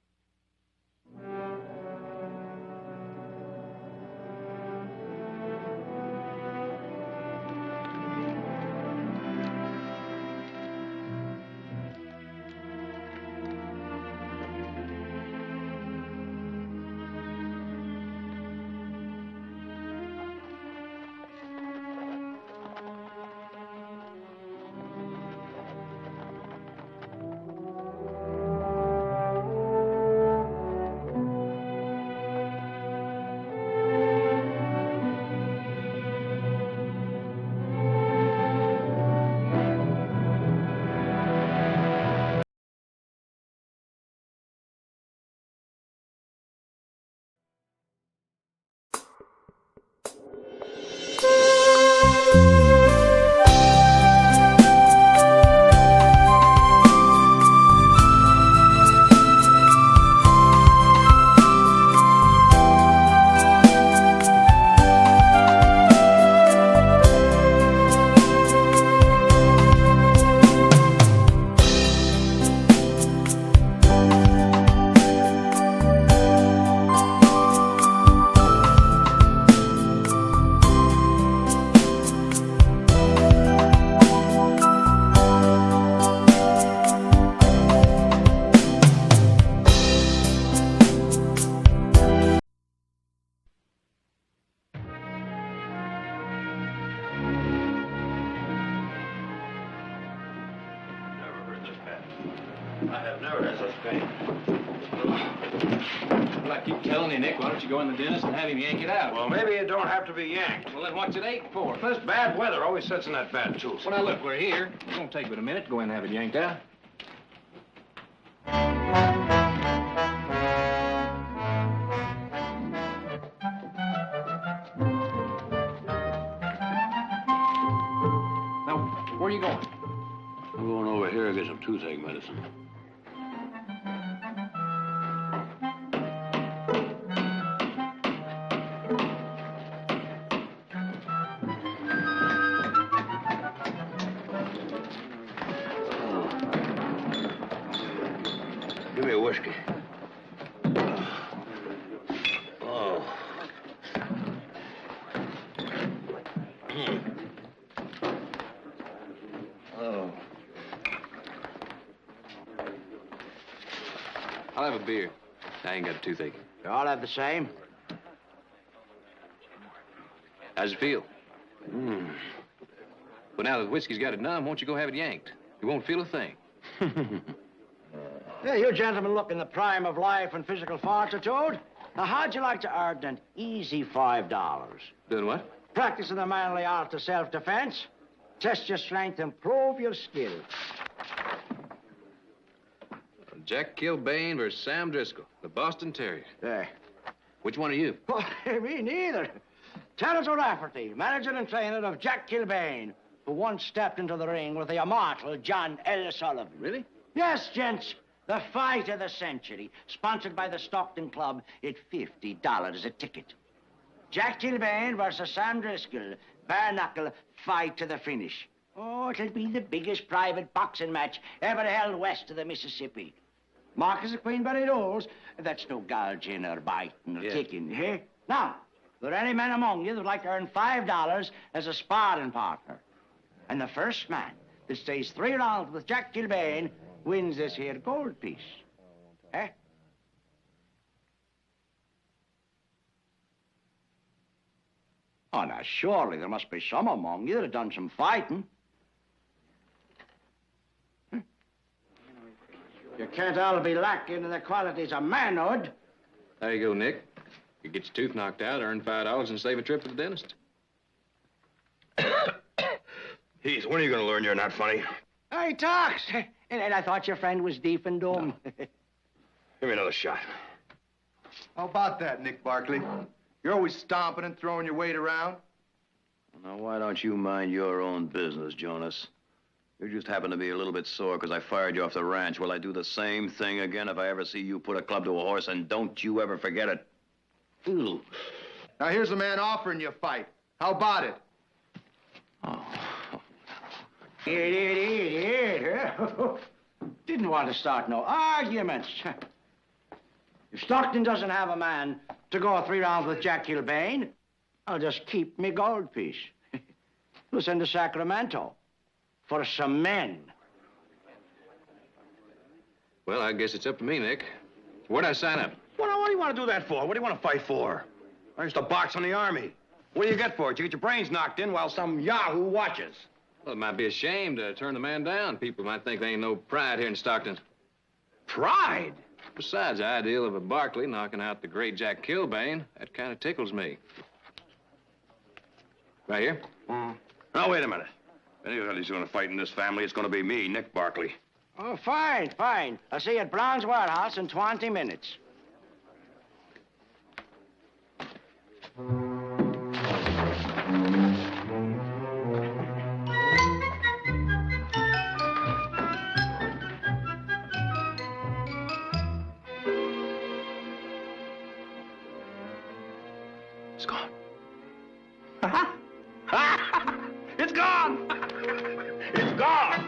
I have never had such pain. Well, I keep telling you, Nick, why don't you go in the dentist and have him yank it out? Well, maybe it don't have to be yanked. Well, then what's it ache for? This bad weather always sets in that bad tooth. Well, now, look, we're here. It won't take but a minute to go in and have it yanked out. Now, where are you going? I'm going over here to get some toothache medicine. Give me a whiskey. Oh. Oh. I'll have a beer. I ain't got a toothache. You all have the same? How's it feel? Well, now that the whiskey's got it numb, won't you go have it yanked? You won't feel a thing. Yeah, you gentlemen look in the prime of life and physical fortitude. Now, how'd you like to earn an easy $5? Doing what? Practicing the manly art of self-defense. Test your strength, improve your skill. Jack Kilbane versus Sam Driscoll, the Boston Terrier. There. Which one are you? Oh, me neither. Terence O'Rafferty, manager and trainer of Jack Kilbane, who once stepped into the ring with the immortal John L. Sullivan. Really? Yes, gents. The fight of the century, sponsored by the Stockton Club at $50 a ticket. Jack Kilbane versus Sam Driscoll, bare-knuckle fight to the finish. Oh, it'll be the biggest private boxing match ever held west of the Mississippi. Marcus of Queenberry rules, that's no gouging or biting or kicking, eh? Now, are there any men among you that would like to earn $5 as a sparring partner? And the first man that stays 3 rounds with Jack Kilbane wins this here gold piece. Eh? Oh, now, surely there must be some among you that have done some fighting. You can't all be lacking in the qualities of manhood. There you go, Nick. You get your tooth knocked out, earn $5, and save a trip to the dentist. Heath, when are you going to learn you're not funny? He talks. And I thought your friend was deaf and dumb. Give me another shot. How about that, Nick Barkley? You're always stomping and throwing your weight around. Now, why don't you mind your own business, Jonas? You just happen to be a little bit sore because I fired you off the ranch. Will I do the same thing again if I ever see you put a club to a horse? And don't you ever forget it. Ooh. Now, here's a man offering you a fight. How about it? Oh. Didn't want to start no arguments. If Stockton doesn't have a man to go 3 rounds with Jack Kilbane, I'll just keep me gold piece. We'll send to Sacramento for some men. Well, I guess it's up to me, Nick. Where'd I sign up? What do you want to do that for? What do you want to fight for? I used to box in the Army. What do you get for it? You get your brains knocked in while some yahoo watches. Well, it might be a shame to turn the man down. People might think there ain't no pride here in Stockton. Pride? Besides, the ideal of a Barkley knocking out the great Jack Kilbane, that kind of tickles me. Right here? Now, wait a minute. If anybody's going to fight in this family, it's going to be me, Nick Barkley. Oh, fine, fine. I'll see you at Brown's warehouse in 20 minutes. It's gone. It's gone! It's gone!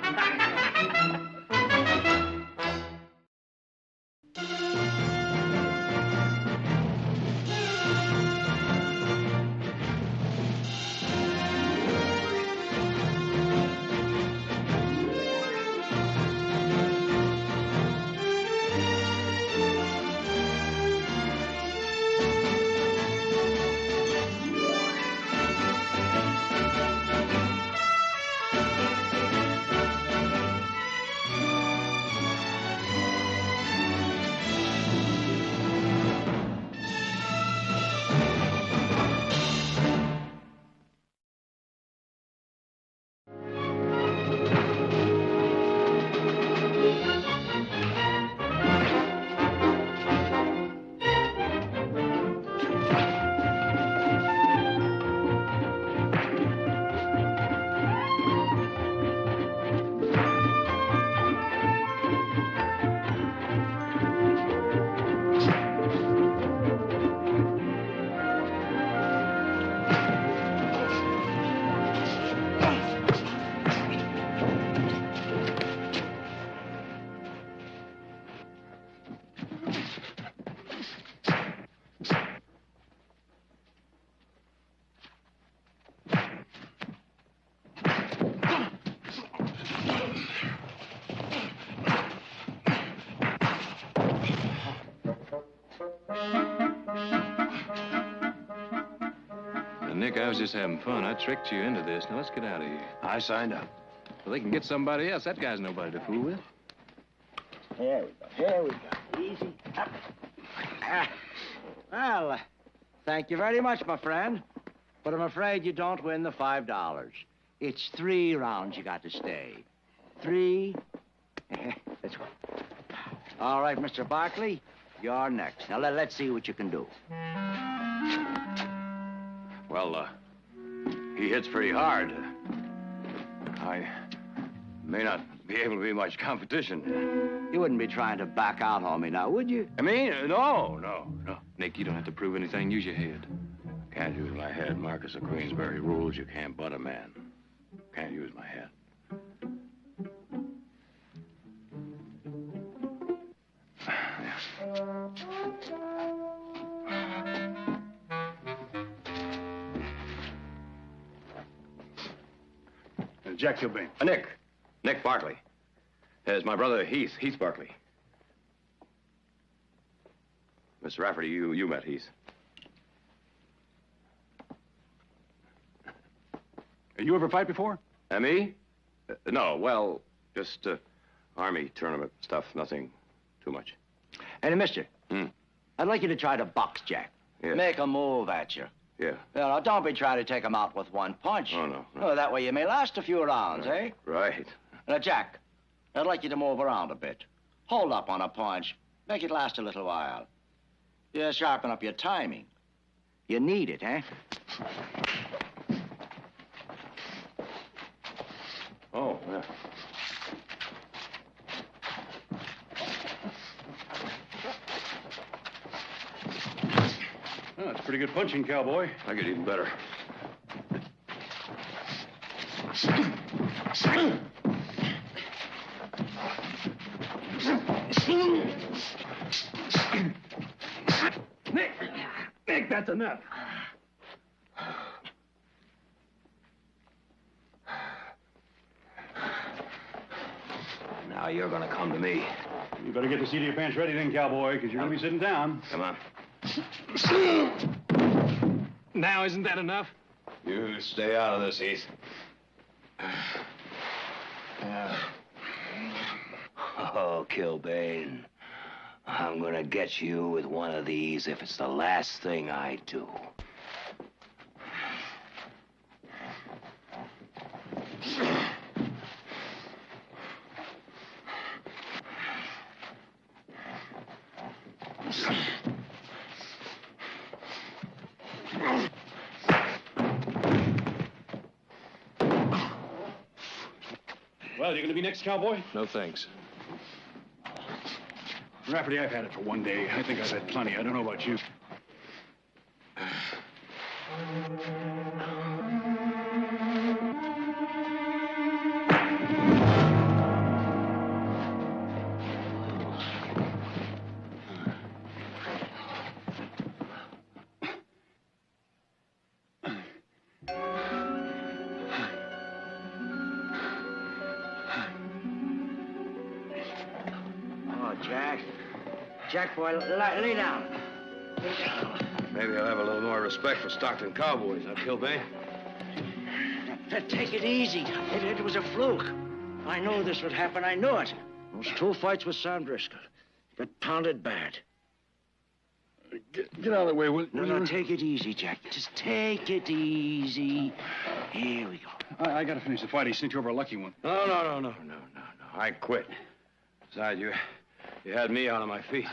Nick, I was just having fun. I tricked you into this. Now, let's get out of here. I signed up. Well, they can get somebody else. That guy's nobody to fool with. Here we go. Here we go. Easy. Up. Well, thank you very much, my friend. But I'm afraid you don't win the $5. It's 3 rounds you got to stay. 3. Let's go. All right, Mr. Barkley, you're next. Now, let's see what you can do. Well, he hits pretty hard. I may not be able to be much competition. You wouldn't be trying to back out on me now, would you? I mean, no. Nick, you don't have to prove anything. Use your head. Can't use my head. Marcus of Queensberry rules you can't butt a man. Can't use my head. Jack Kilbane. Nick Barkley. It's my brother Heath Barkley. Mr. Rafferty, you met Heath. You ever fight before? Me? No, well, just Army tournament stuff, nothing too much. Hey, mister. I'd like you to try to box Jack. Yeah. Make a move at you. Yeah. Now, don't be trying to take him out with one punch. Oh, no. Oh, that way you may last a few rounds, eh? Right. Now, Jack, I'd like you to move around a bit. Hold up on a punch. Make it last a little while. Yeah, sharpen up your timing. You need it, eh? Oh, yeah. Oh, that's pretty good punching, cowboy. I get even better. Nick, that's enough. Now you're gonna come to me. You better get the seat of your pants ready then, cowboy, because you're gonna be sitting down. Come on. Now, isn't that enough? You stay out of this, Heath. Oh, Kilbane. I'm gonna get you with one of these if it's the last thing I do. Well, you gonna be next, cowboy? No, thanks. Rafferty, I've had it for one day. I think I've had plenty. I don't know about you. Jack, boy, lay down. Lay down. Maybe I'll have a little more respect for Stockton cowboys, huh, Kilbane? Take it easy. It was a fluke. I knew this would happen. I knew it. Those 2 fights with Sam Driscoll. Got pounded bad. Get out of the way, will you? No, take it easy, Jack. Just take it easy. Here we go. I gotta finish the fight. He sneaked over a lucky one. No. I quit. Besides, you had me out on my feet.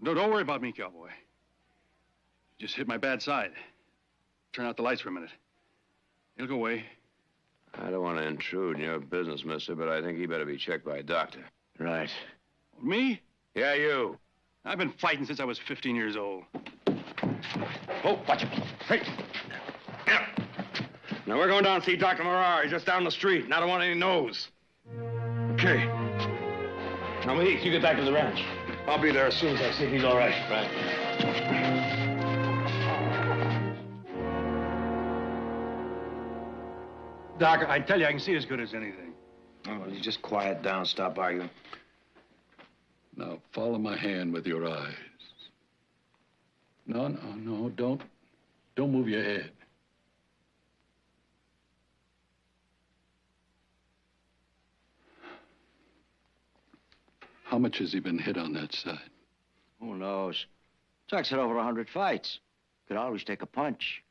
No, don't worry about me, cowboy. Just hit my bad side. Turn out the lights for a minute. He'll go away. I don't want to intrude in your business, mister, but I think he better be checked by a doctor. Right. Me? Yeah, you. I've been fighting since I was 15 years old. Oh, watch it. Hey. Yeah. Now, we're going down to see Dr. Morar. He's just down the street, and I don't want any nose. Okay. Now, Heath, you get back to the ranch. I'll be there as soon as I see he's all right. Right. Doc, I tell you, I can see as good as anything. Oh, well, you just quiet down, stop arguing. Now, follow my hand with your eyes. No, don't move your head. How much has he been hit on that side? Who knows? Chuck's had over 100 fights. Could always take a punch.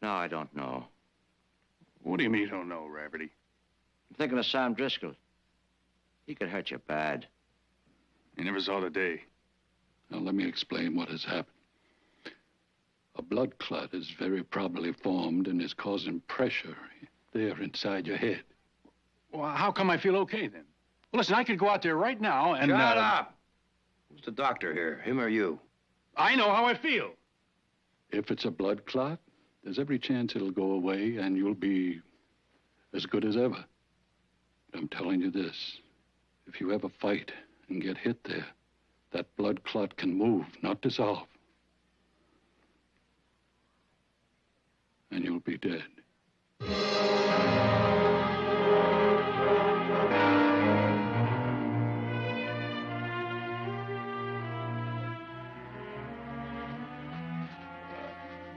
No, I don't know. What do you mean you don't know, Rafferty? I'm thinking of Sam Driscoll. He could hurt you bad. You never saw the day. Now, let me explain what has happened. A blood clot is very probably formed and is causing pressure there inside your head. Well, how come I feel okay, then? Well, listen, I could go out there right now and... Shut up! Who's the doctor here, him or you? I know how I feel. If it's a blood clot, there's every chance it'll go away and you'll be as good as ever. But I'm telling you this, if you ever fight and get hit there, that blood clot can move, not dissolve. And you'll be dead.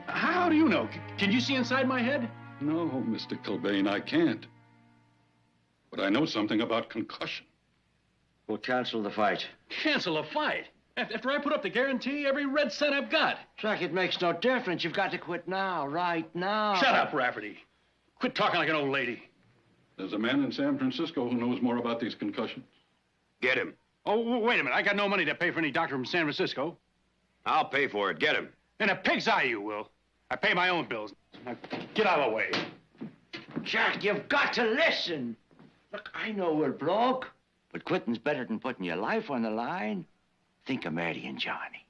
How do you know? Can you see inside my head? No, Mr. Kilbane, I can't. But I know something about concussion. We'll cancel the fight. Cancel a fight? After I put up the guarantee, every red cent I've got. Chuck, it makes no difference. You've got to quit now, right now. Shut up, Rafferty. Quit talking like an old lady. There's a man in San Francisco who knows more about these concussions. Get him. Oh, wait a minute. I got no money to pay for any doctor from San Francisco. I'll pay for it. Get him. In a pig's eye, you will. I pay my own bills. Now, get out of the way. Chuck, you've got to listen. Look, I know we're broke, but quitting's better than putting your life on the line. Think of marrying Johnny.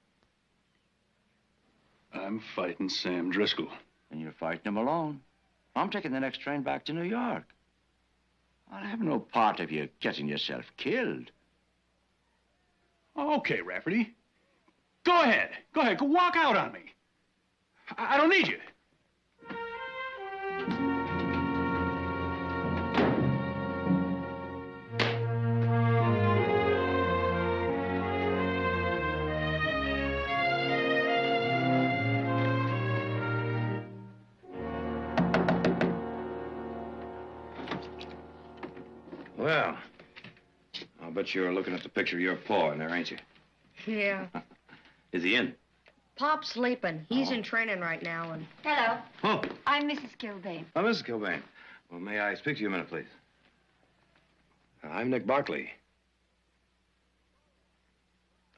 I'm fighting Sam Driscoll. And you're fighting him alone. I'm taking the next train back to New York. I'll have no part of you getting yourself killed. Okay, Rafferty. Go ahead. Go ahead. Go walk out on me. I don't need you. Well, I'll bet you're looking at the picture of your paw in there, ain't you? Yeah. Is he in? Pop's sleeping. He's in training right now, and... Hello. Oh. I'm Mrs. Kilbane. Oh, Mrs. Kilbane. Well, may I speak to you a minute, please? I'm Nick Barkley.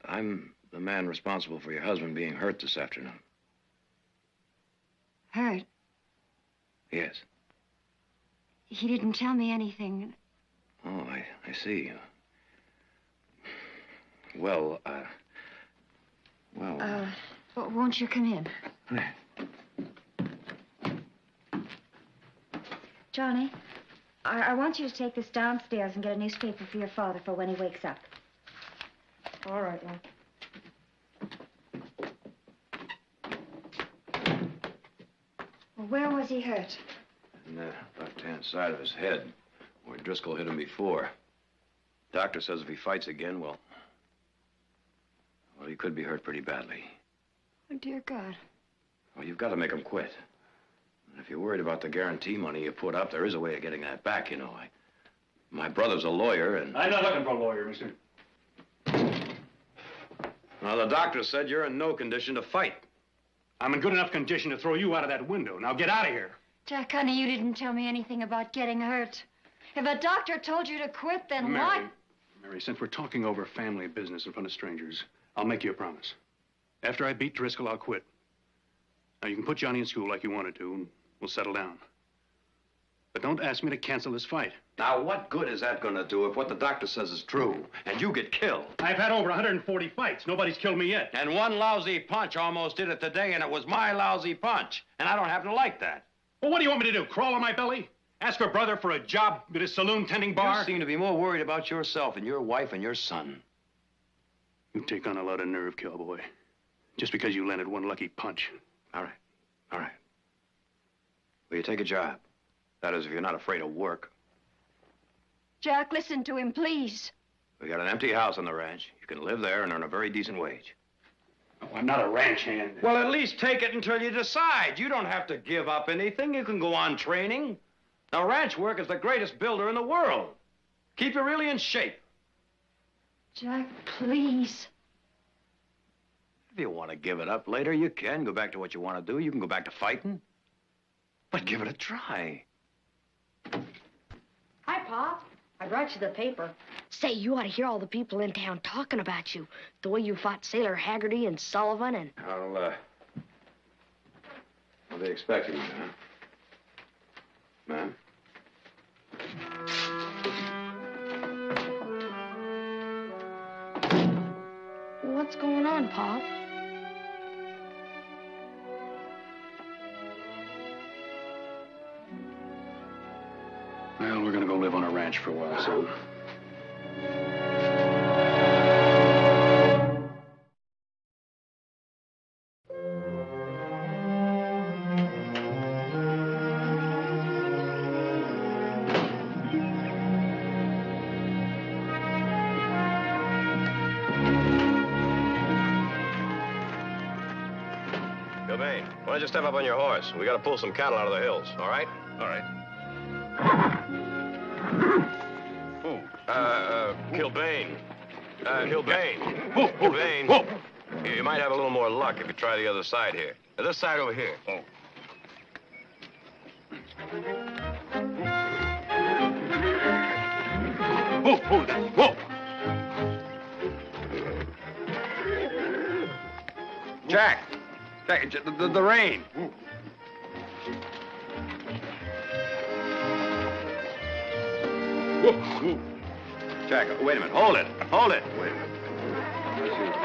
I'm the man responsible for your husband being hurt this afternoon. Hurt? Yes. He didn't tell me anything. Oh, I see. Well, won't you come in? Johnny, I want you to take this downstairs and get a newspaper for your father for when he wakes up. All right, Mom. Well, where was he hurt? On the left-hand side of his head, where Driscoll hit him before. Doctor says if he fights again, well, he could be hurt pretty badly. Oh, dear God. Well, you've got to make him quit. And if you're worried about the guarantee money you put up, there is a way of getting that back, you know. My brother's a lawyer, and... I'm not looking for a lawyer, mister. Now, the doctor said you're in no condition to fight. I'm in good enough condition to throw you out of that window. Now get out of here. Jack, honey, you didn't tell me anything about getting hurt. If a doctor told you to quit, then Mary, what? Mary, since we're talking over family business in front of strangers, I'll make you a promise. After I beat Driscoll, I'll quit. Now, you can put Johnny in school like you wanted to, and we'll settle down. But don't ask me to cancel this fight. Now, what good is that going to do if what the doctor says is true, and you get killed? I've had over 140 fights. Nobody's killed me yet. And one lousy punch almost did it today, and it was my lousy punch. And I don't happen to like that. Well, what do you want me to do, crawl on my belly? Ask her brother for a job at his saloon tending bar? You seem to be more worried about yourself and your wife and your son. You take on a lot of nerve, cowboy. Just because you landed one lucky punch. All right. All right. Will you take a job? That is, if you're not afraid of work. Jack, listen to him, please. We got an empty house on the ranch. You can live there and earn a very decent wage. Oh, I'm not a ranch hand. Well, at least take it until you decide. You don't have to give up anything. You can go on training. Now, ranch work is the greatest builder in the world. Keep you really in shape. Jack, please. If you want to give it up later, you can. Go back to what you want to do. You can go back to fighting. But give it a try. Hi, Pop. I brought you the paper. Say, you ought to hear all the people in town talking about you. The way you fought Sailor Haggerty and Sullivan and... What are they expecting you, huh? Ma'am? What's going on, Pop? Well, we're gonna go live on a ranch for a while, son. Gilbane, why don't you step up on your horse? We gotta pull some cattle out of the hills, all right? All right. Gilbane. Gilbane. You might have a little more luck if you try the other side here. This side over here. Whoa. Jack, the rain. Jack, wait a minute. Hold it. Wait a minute.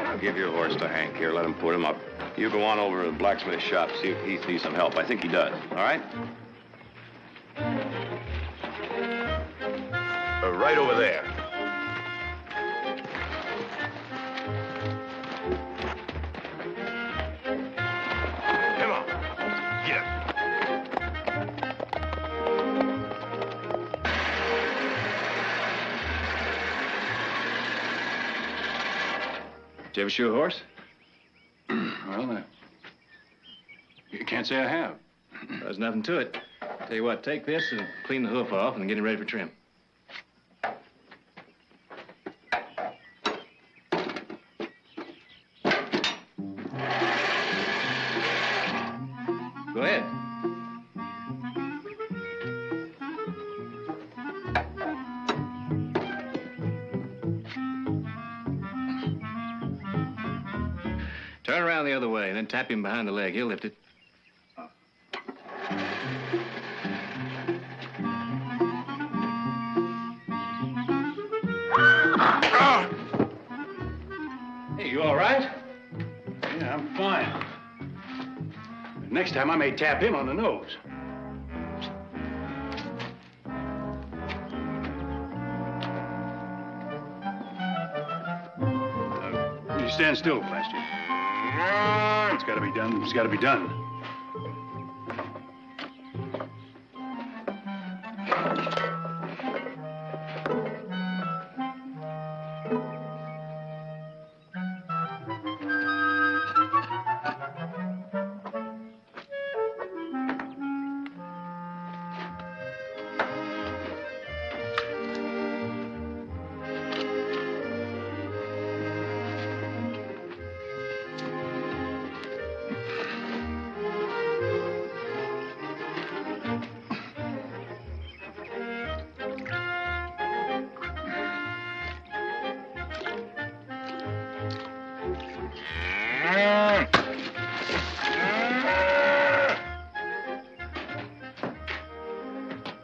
I'll give your horse to Hank here. Let him put him up. You go on over to the blacksmith shop, see if he needs some help. I think he does. All right? Right over there. Come on. Get up. Did you ever shoe a horse? Well, you can't say I have. There's nothing to it. Tell you what, take this and clean the hoof off and get it ready for trim. Go ahead. Turn around the other way and then tap him behind the leg. He'll lift it. Hey, you all right? Yeah, I'm fine. Next time I may tap him on the nose. You stand still, Plaster. It's got to be done. It's got to be done.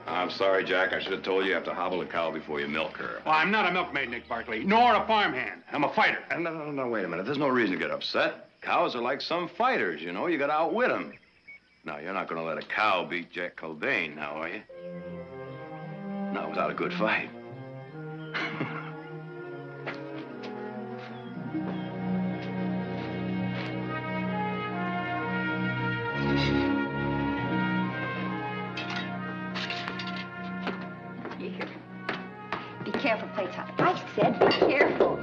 I'm sorry, Jack. I should have told you you have to hobble a cow before you milk her. Well, I'm not a milkmaid, Nick Barkley, nor a farmhand. I'm a fighter. No, wait a minute. There's no reason to get upset. Cows are like some fighters, you know. You got to outwit them. Now, you're not going to let a cow beat Jack Gilbane, now, are you? Not without a good fight. Here. Be careful, Playtime. I said be careful.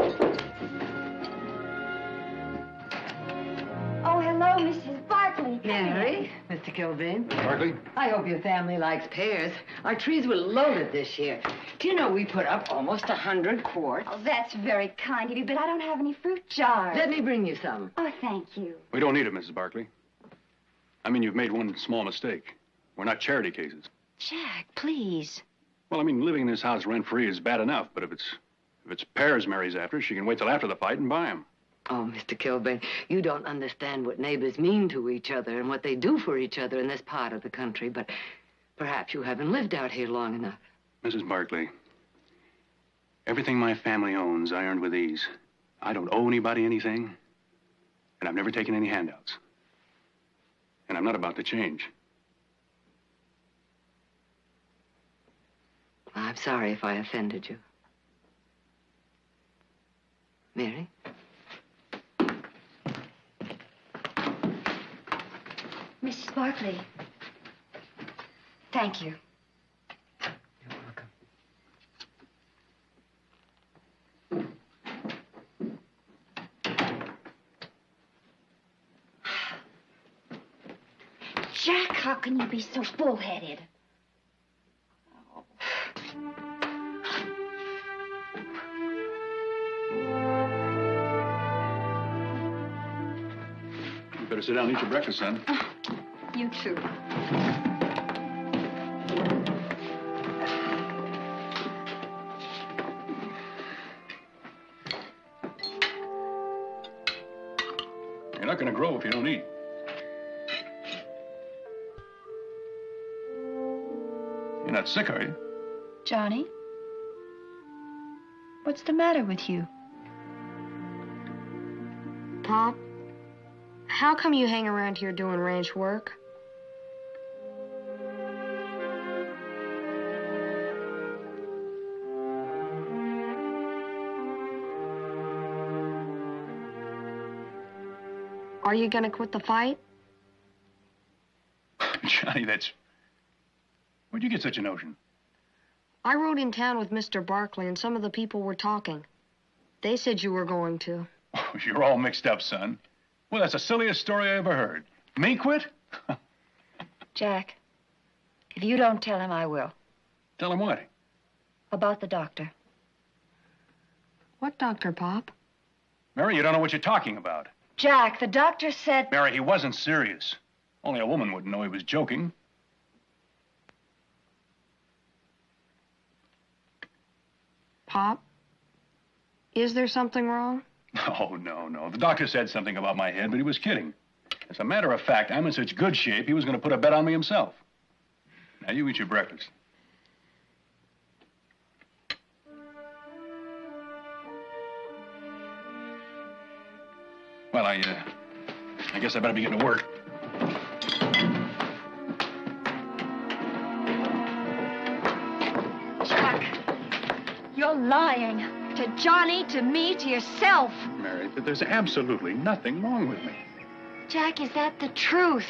Oh, hello, Mrs. Barkley. Mary, Mr. Mr. Kilbane. Miss Barkley? I hope your family likes pears. Our trees were loaded this year. Do you know we put up almost 100 quarts? Oh, that's very kind of you, but I don't have any fruit jars. Let me bring you some. Oh, thank you. We don't need it, Mrs. Barkley. I mean, you've made one small mistake. We're not charity cases. Jack, please. Well, I mean, living in this house rent-free is bad enough, but if it's pears Mary's after, she can wait till after the fight and buy them. Oh, Mr. Kilbane, you don't understand what neighbors mean to each other and what they do for each other in this part of the country, but perhaps you haven't lived out here long enough. Mrs. Barkley, everything my family owns, I earned with ease. I don't owe anybody anything, and I've never taken any handouts. And I'm not about to change. Well, I'm sorry if I offended you. Mary? Mrs. Barkley. Thank you. You're welcome. Jack, how can you be so bullheaded? You better sit down and eat your breakfast, son. You too. You're not going to grow if you don't eat. You're not sick, are you? Johnny? What's the matter with you? Pop, how come you hang around here doing ranch work? Are you gonna quit the fight? Johnny, where'd you get such a notion? I rode in town with Mr. Barkley, and some of the people were talking. They said you were going to. Oh, you're all mixed up, son. Well, that's the silliest story I ever heard. Me quit? Jack, if you don't tell him, I will. Tell him what? About the doctor. What doctor, Pop? Mary, you don't know what you're talking about. Jack, the doctor said... Mary, he wasn't serious. Only a woman wouldn't know he was joking. Pop, is there something wrong? Oh, no. The doctor said something about my head, but he was kidding. As a matter of fact, I'm in such good shape, he was going to put a bet on me himself. Now, you eat your breakfast. Well, I guess I better be getting to work. Jack, you're lying. To Johnny, to me, to yourself. Mary, there's absolutely nothing wrong with me. Jack, is that the truth?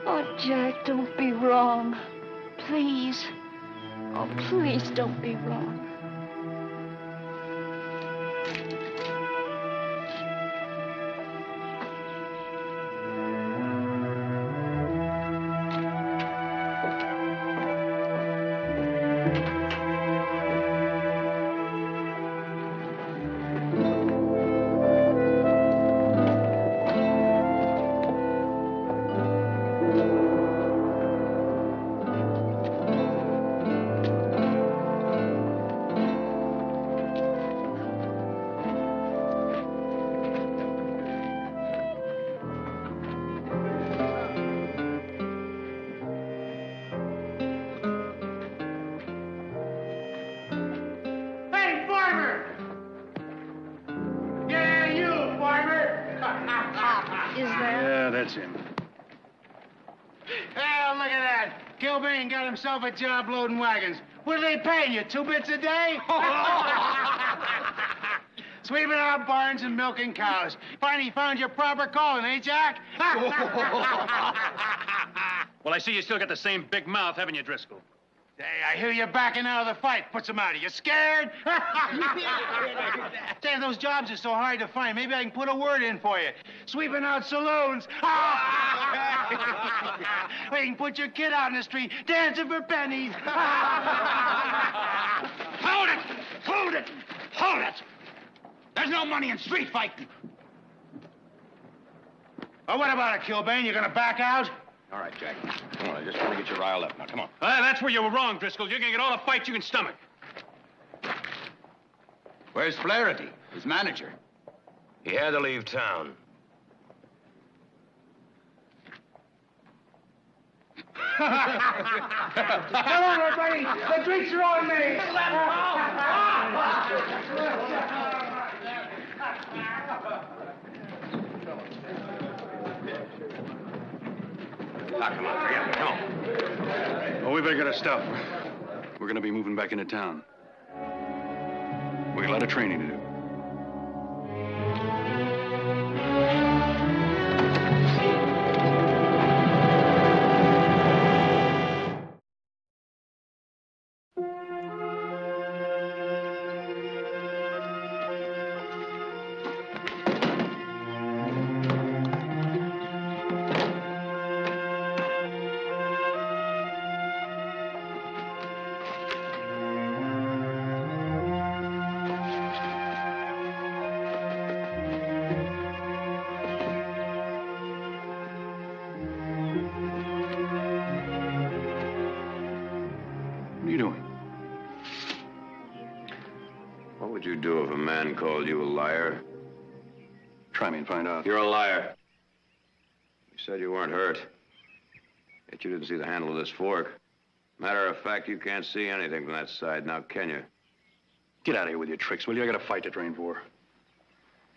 Oh, Jack, don't be wrong. Please. Oh, please don't be wrong. Well, look at that. Kilbane got himself a job loading wagons. What are they paying you, 2 bits a day? Sweeping out barns and milking cows. Finally found your proper calling, eh, Jack? Well, I see you still got the same big mouth, haven't you, Driscoll? Hey, I hear you're backing out of the fight. What's the matter? You scared? Damn, those jobs are so hard to find. Maybe I can put a word in for you. Sweeping out saloons. Or you can put your kid out in the street dancing for pennies. Hold it! Hold it! Hold it! There's no money in street fighting. Well, what about it, Kilbane? You gonna back out? All right, Jack. Come on, I just want to get you riled up. Now, come on. That's where you were wrong, Driscoll. You're gonna get all the fights you can stomach. Where's Flaherty, his manager? He had to leave town. Come on, everybody! The drinks are on me! Come on, forget it. Come on. Well, we better get our stuff. We're gonna be moving back into town. We got a lot of training to do. What are you doing? What would you do if a man called you a liar? Try me and find out. You're a liar. You said you weren't hurt. Yet you didn't see the handle of this fork. Matter of fact, you can't see anything from that side now, can you? Get out of here with your tricks, will you? I got a fight to train for.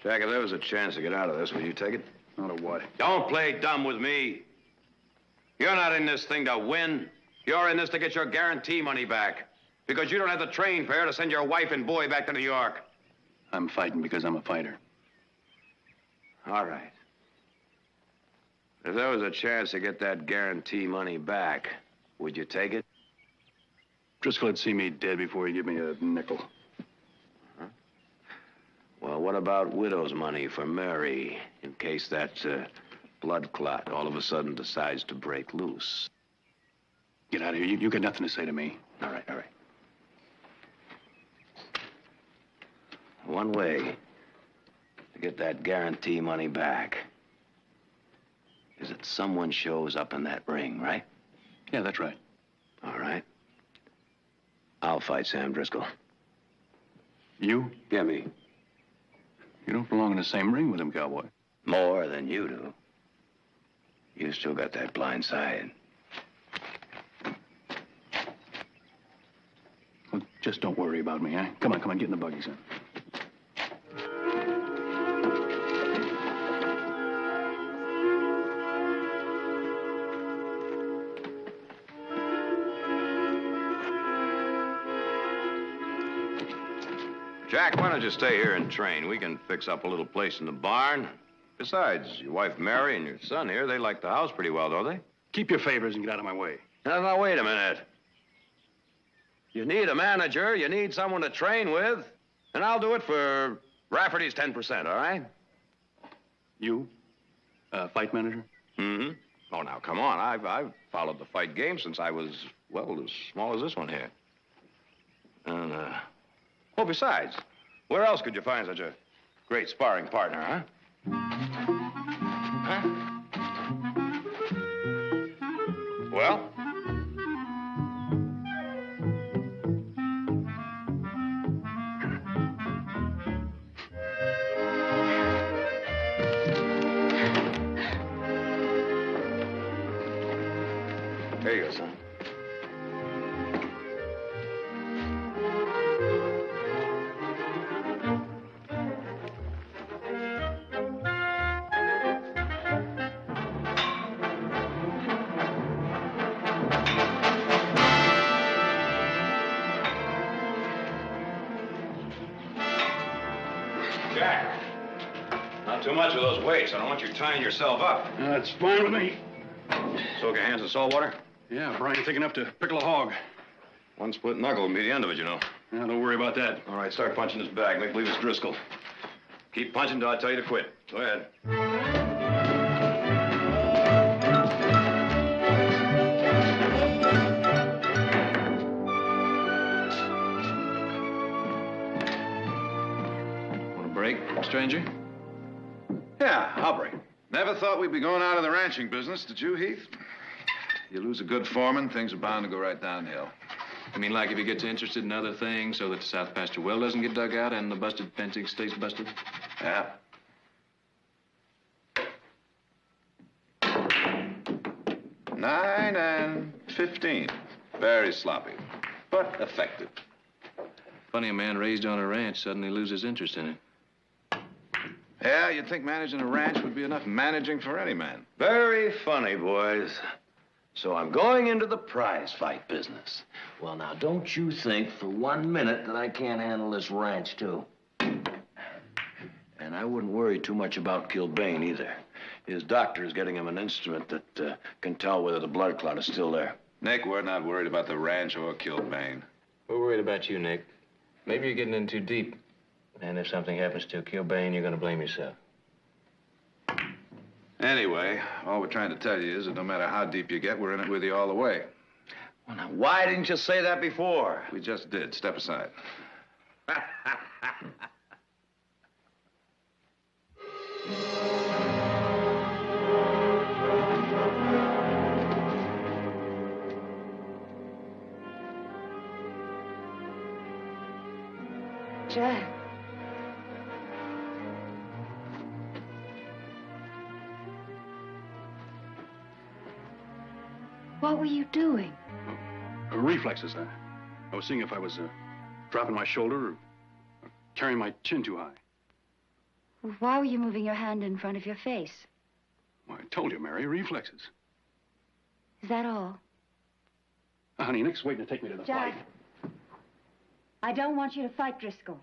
Jack, if there was a chance to get out of this, would you take it? Out of what? Don't play dumb with me. You're not in this thing to win. You're in this to get your guarantee money back. Because you don't have the train fare to send your wife and boy back to New York. I'm fighting because I'm a fighter. All right. If there was a chance to get that guarantee money back, would you take it? Driscoll would see me dead before he'd give me a nickel. Huh? Well, what about widow's money for Mary, in case that blood clot all of a sudden decides to break loose? Get out of here. You got nothing to say to me. All right, all right. One way to get that guarantee money back is that someone shows up in that ring, right? Yeah, that's right. All right. I'll fight Sam Driscoll. You? Yeah, me. You don't belong in the same ring with him, cowboy. More than you do. You still got that blind side. Well, just don't worry about me, eh? Come on, get in the buggy, son. Jack, why don't you stay here and train? We can fix up a little place in the barn. Besides, your wife Mary and your son here, they like the house pretty well, don't they? Keep your favors and get out of my way. Now, wait a minute. You need a manager, you need someone to train with, and I'll do it for Rafferty's 10%, all right? You? Fight manager? Mm-hmm. Oh, now, come on. I've followed the fight game since I was, well, as small as this one here. And, oh, besides, where else could you find such a great sparring partner, huh? Huh? Well? Here you go, son. Jack, not too much of those weights. I don't want you tying yourself up. That's fine with me. Soak your hands in salt water? Yeah, Brian, thick enough to pickle a hog. One split knuckle will be the end of it, you know. Yeah, don't worry about that. All right, start punching his bag. Make believe it's Driscoll. Keep punching till I tell you to quit. Go ahead. Want a break, stranger? Yeah, I'll break. Never thought we'd be going out of the ranching business, did you, Heath? You lose a good foreman, things are bound to go right downhill. I mean, like if he gets interested in other things so that the south pasture well doesn't get dug out and the busted fencing stays busted? Yeah. Nine and 15. Very sloppy, but effective. Funny a man raised on a ranch suddenly loses interest in it. Yeah, you'd think managing a ranch would be enough managing for any man. Very funny, boys. So I'm going into the prize fight business. Well, now, don't you think for 1 minute that I can't handle this ranch, too. And I wouldn't worry too much about Kilbane, either. His doctor is getting him an instrument that can tell whether the blood clot is still there. Nick, we're not worried about the ranch or Kilbane. We're worried about you, Nick. Maybe you're getting in too deep. And if something happens to Kilbane, you're going to blame yourself. Anyway, all we're trying to tell you is that no matter how deep you get, we're in it with you all the way. Well, now, why didn't you say that before? We just did. Step aside. Jack. What were you doing? Reflexes. I was seeing if I was dropping my shoulder or carrying my chin too high. Why were you moving your hand in front of your face? Well, I told you, Mary, reflexes. Is that all? Honey, Nick's waiting to take me to the Jack, fight. I don't want you to fight Driscoll.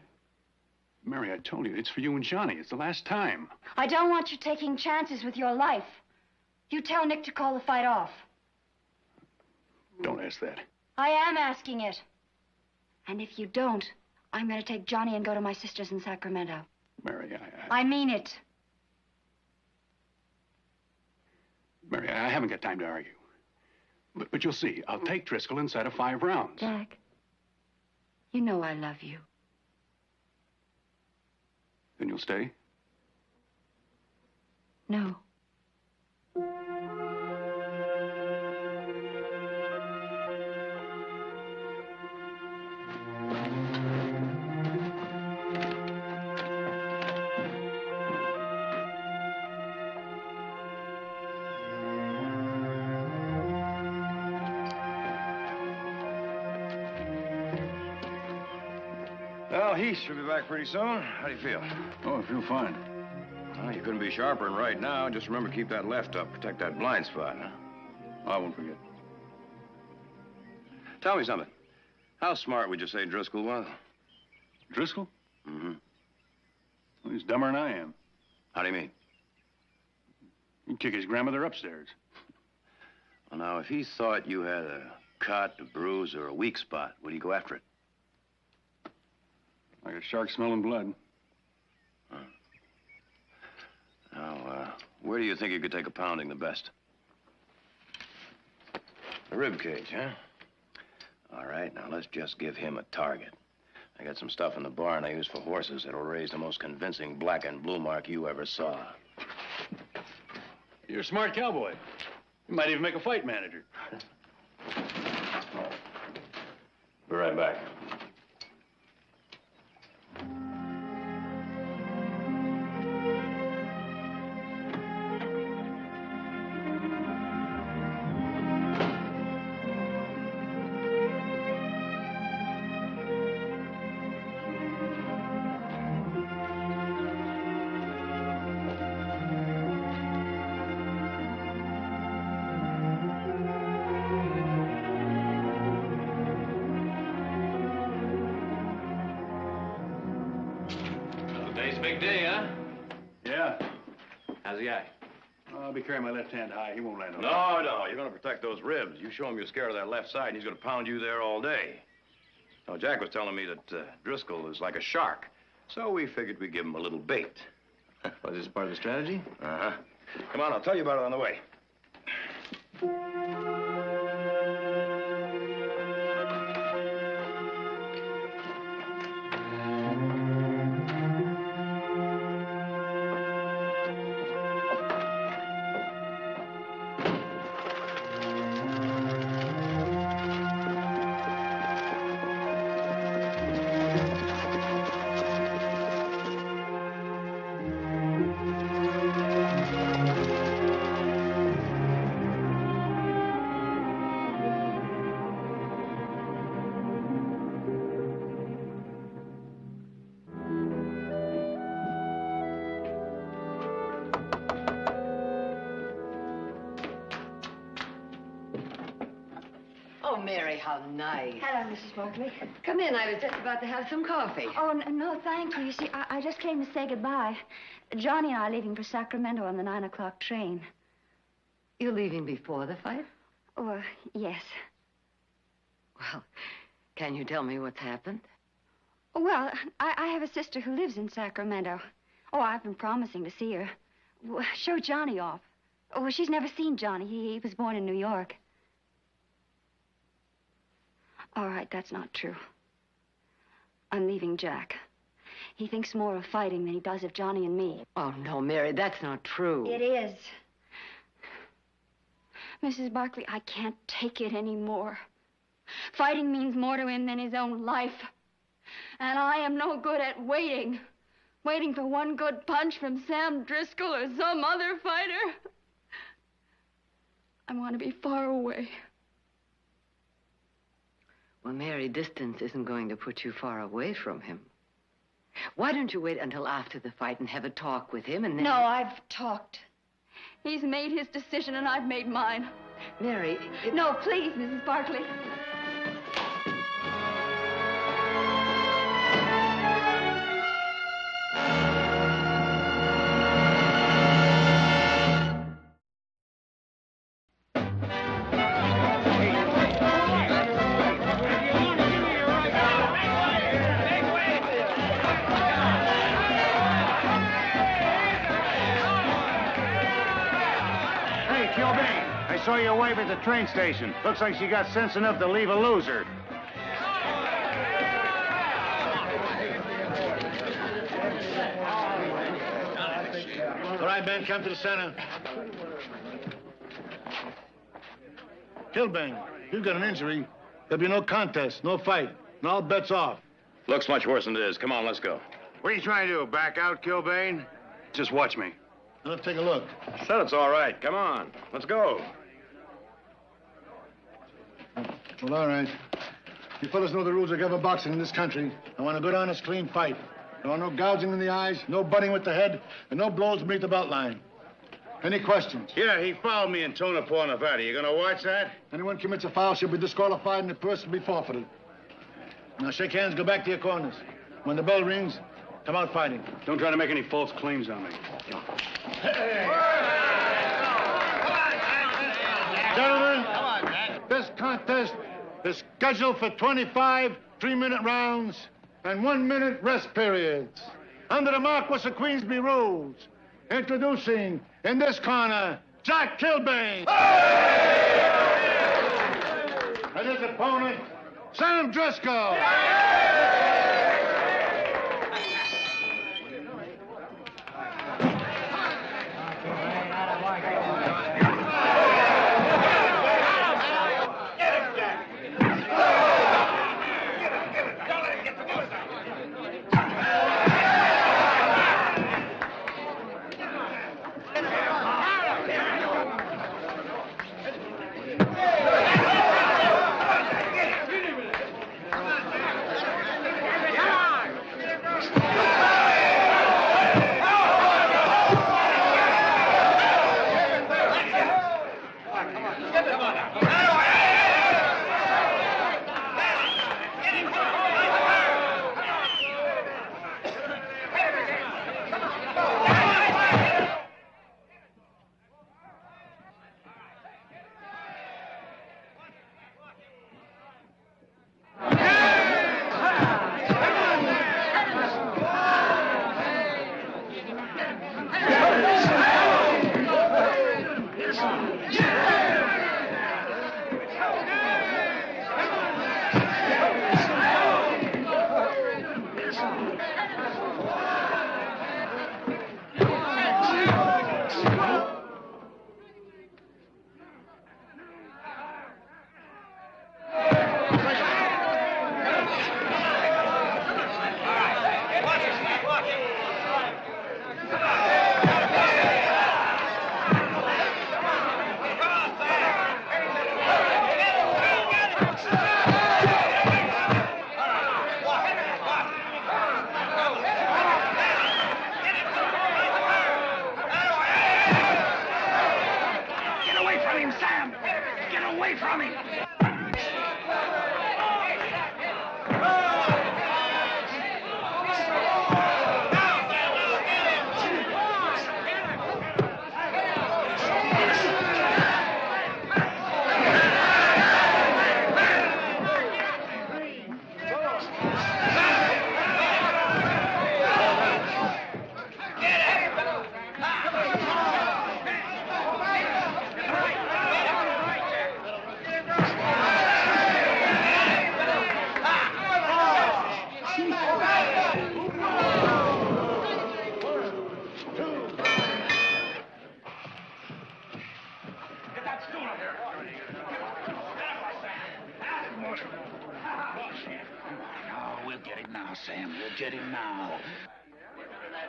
Mary, I told you, it's for you and Johnny. It's the last time. I don't want you taking chances with your life. You tell Nick to call the fight off. Don't ask that. I am asking it. And if you don't, I'm going to take Johnny and go to my sister's in Sacramento. Mary, I mean it. Mary, I haven't got time to argue. But you'll see. I'll take Driscoll inside of 5 rounds. Jack, you know I love you. Then you'll stay? No. Well, Heath should be back pretty soon. How do you feel? Oh, I feel fine. Well, you couldn't be sharper than right now. Just remember, keep that left up. Protect that blind spot, huh? I won't forget. Tell me something. How smart would you say Driscoll was? Driscoll? Mm-hmm. Well, he's dumber than I am. How do you mean? He'd kick his grandmother upstairs. Well, now, if he thought you had a cut, a bruise, or a weak spot, would he go after it? Like a shark smelling blood. Huh. Now, where do you think you could take a pounding the best? The rib cage, huh? All right, now let's just give him a target. I got some stuff in the barn I use for horses that'll raise the most convincing black and blue mark you ever saw. You're a smart cowboy. You might even make a fight manager. Be right back. Today's a big day, huh? Yeah. How's the eye? I'll be carrying my left hand high. He won't land on it. No, you're going to protect those ribs. You show him you're scared of that left side, and he's going to pound you there all day. Now, Jack was telling me that Driscoll is like a shark, so we figured we'd give him a little bait. Was this part of the strategy? Uh-huh. Come on, I'll tell you about it on the way. Oh, Mary, how nice. Hello, Mrs. Barkley. Come in. I was just about to have some coffee. Oh, no, thank you. You see, I just came to say goodbye. Johnny and I are leaving for Sacramento on the 9 o'clock train. You're leaving before the fight? Oh, yes. Well, can you tell me what's happened? Well, I have a sister who lives in Sacramento. Oh, I've been promising to see her. Show Johnny off. Oh, she's never seen Johnny. He was born in New York. All right, that's not true. I'm leaving Jack. He thinks more of fighting than he does of Johnny and me. Oh, no, Mary, that's not true. It is. Mrs. Barkley, I can't take it anymore. Fighting means more to him than his own life. And I am no good at waiting. Waiting for one good punch from Sam Driscoll or some other fighter. I want to be far away. Well, Mary, distance isn't going to put you far away from him. Why don't you wait until after the fight and have a talk with him and then... No, I've talked. He's made his decision and I've made mine. Mary... No, please, Mrs. Barkley. I saw your wife at the train station. Looks like she got sense enough to leave a loser. All right, Ben, come to the center. Kilbane, you've got an injury. There'll be no contest, no fight, and all bets off. Looks much worse than it is. Come on, let's go. What are you trying to do, back out, Kilbane? Just watch me. Let's take a look. Said it's all right. Come on, let's go. Well, all right. You fellas know the rules of government boxing in this country. I want a good, honest, clean fight. There are no gouging in the eyes, no butting with the head, and no blows beneath the belt line. Any questions? Yeah, he fouled me in Tonopah, Nevada. You gonna watch that? Anyone commits a foul should be disqualified and the purse will be forfeited. Now shake hands, go back to your corners. When the bell rings, come out fighting. Don't try to make any false claims on me. Gentlemen, this contest is scheduled for 25 3-minute rounds and 1-minute rest periods. Under the Marquis of Queensby rules, introducing, in this corner, Jack Kilbane. And his opponent, Sam Driscoll.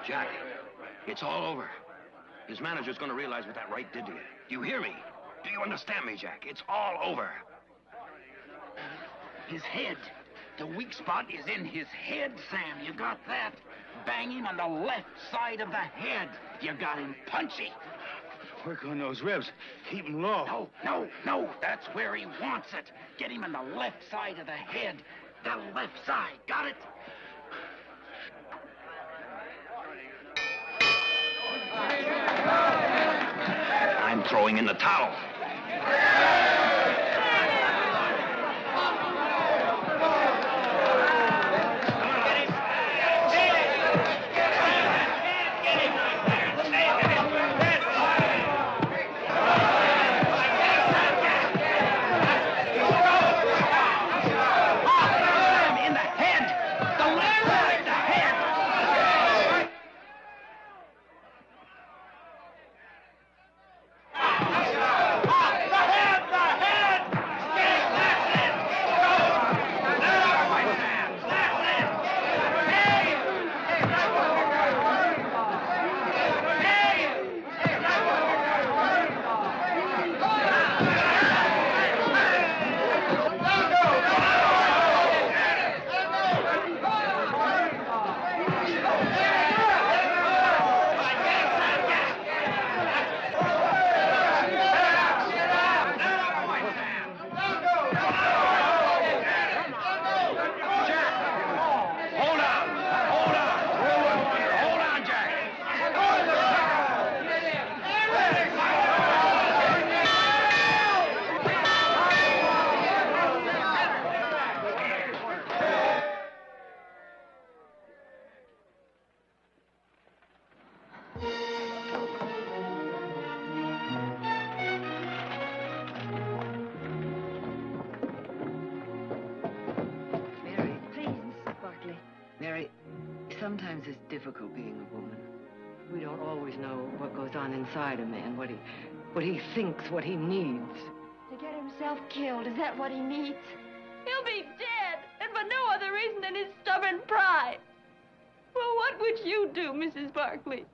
Jack, it's all over. His manager's gonna realize what that right did to you. Do you hear me? Do you understand me, Jack? It's all over. His head. The weak spot is in his head, Sam. You got that? Banging on the left side of the head. You got him punchy. Work on those ribs. Keep him low. No. That's where he wants it. Get him on the left side of the head. The left side. Got it? I'm throwing in the towel. Sometimes it's difficult being a woman. We don't always know what goes on inside a man, what he thinks, what he needs. To get himself killed, is that what he needs? He'll be dead, and for no other reason than his stubborn pride. Well, what would you do, Mrs. Barkley?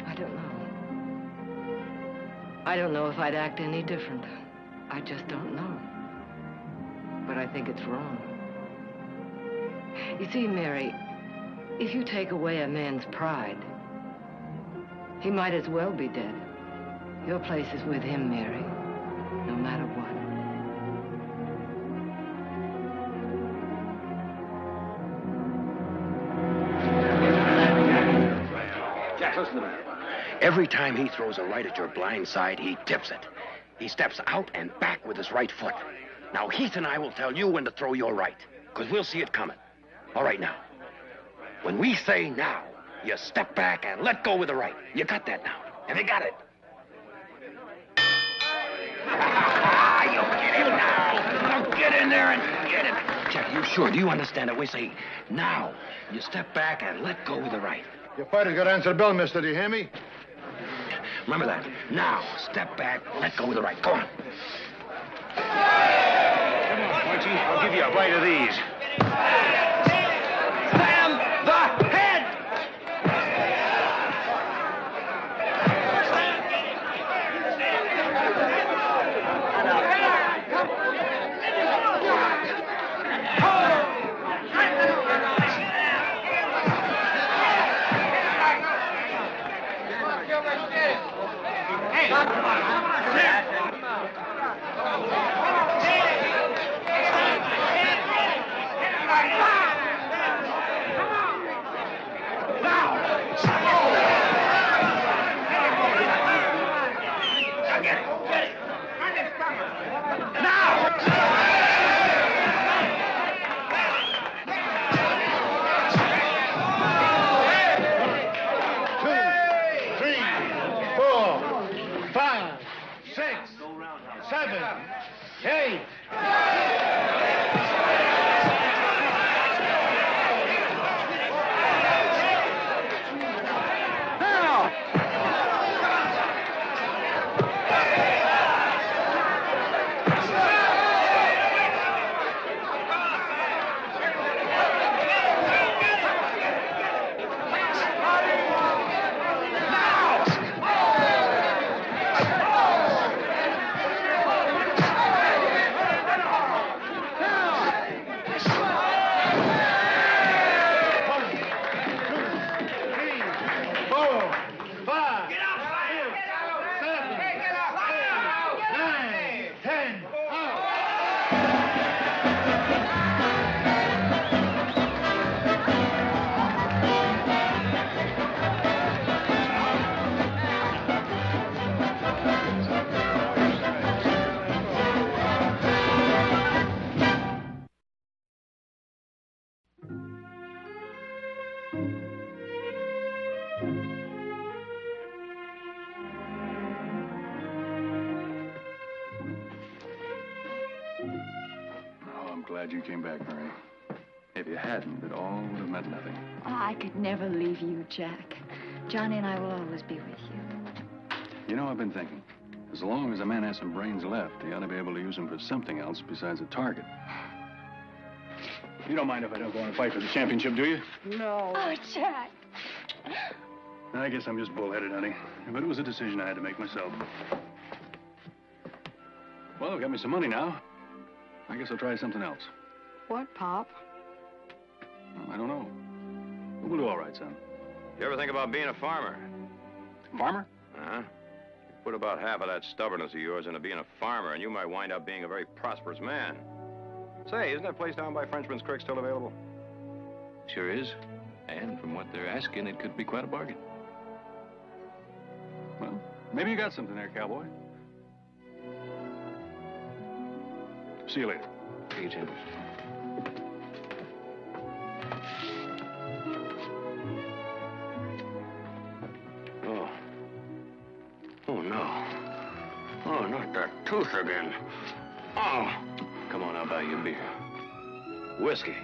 I don't know. I don't know if I'd act any different. I just don't know. But I think it's wrong. You see, Mary, if you take away a man's pride, he might as well be dead. Your place is with him, Mary, no matter what. Jack, listen to me. Every time he throws a right at your blind side, he tips it. He steps out and back with his right foot. Now, Heath and I will tell you when to throw your right, because we'll see it coming. All right, now. When we say now, you step back and let go with the right. You got that now? Have you got it? Sure, do you understand it? We say, now. You step back and let go with the right. Your fighter's got to answer the bell, mister. Do you hear me? Remember that. Now, step back, let go with the right. Go on. Come on, Punchy. I'll give you a bite of these. Slam the head! Glad you came back, Mary. If you hadn't, it all would have meant nothing. Oh, I could never leave you, Jack. Johnny and I will always be with you. You know, I've been thinking, as long as a man has some brains left, he ought to be able to use them for something else besides a target. You don't mind if I don't go on a fight for the championship, do you? No. Oh, Jack. I guess I'm just bullheaded, honey. But it was a decision I had to make myself. Well, I've got me some money now. I guess I'll try something else. What, Pop? Well, I don't know. But we'll do all right, son. You ever think about being a farmer? Farmer? Uh-huh. You put about half of that stubbornness of yours into being a farmer, and you might wind up being a very prosperous man. Say, isn't that place down by Frenchman's Creek still available? Sure is. And from what they're asking, it could be quite a bargain. Well, maybe you got something there, cowboy. See you later. See you, Jim. Oh. Oh, no. Oh, not that tooth again. Oh. Come on, I'll buy you a beer. Whiskey.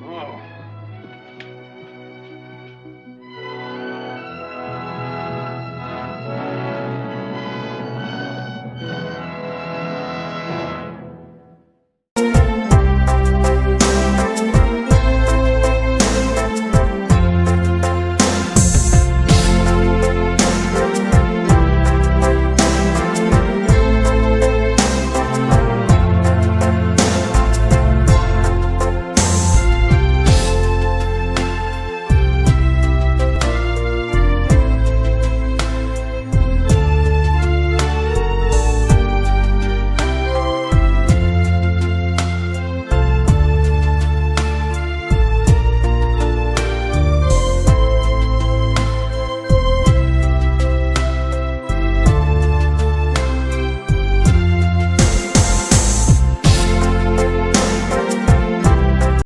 Oh.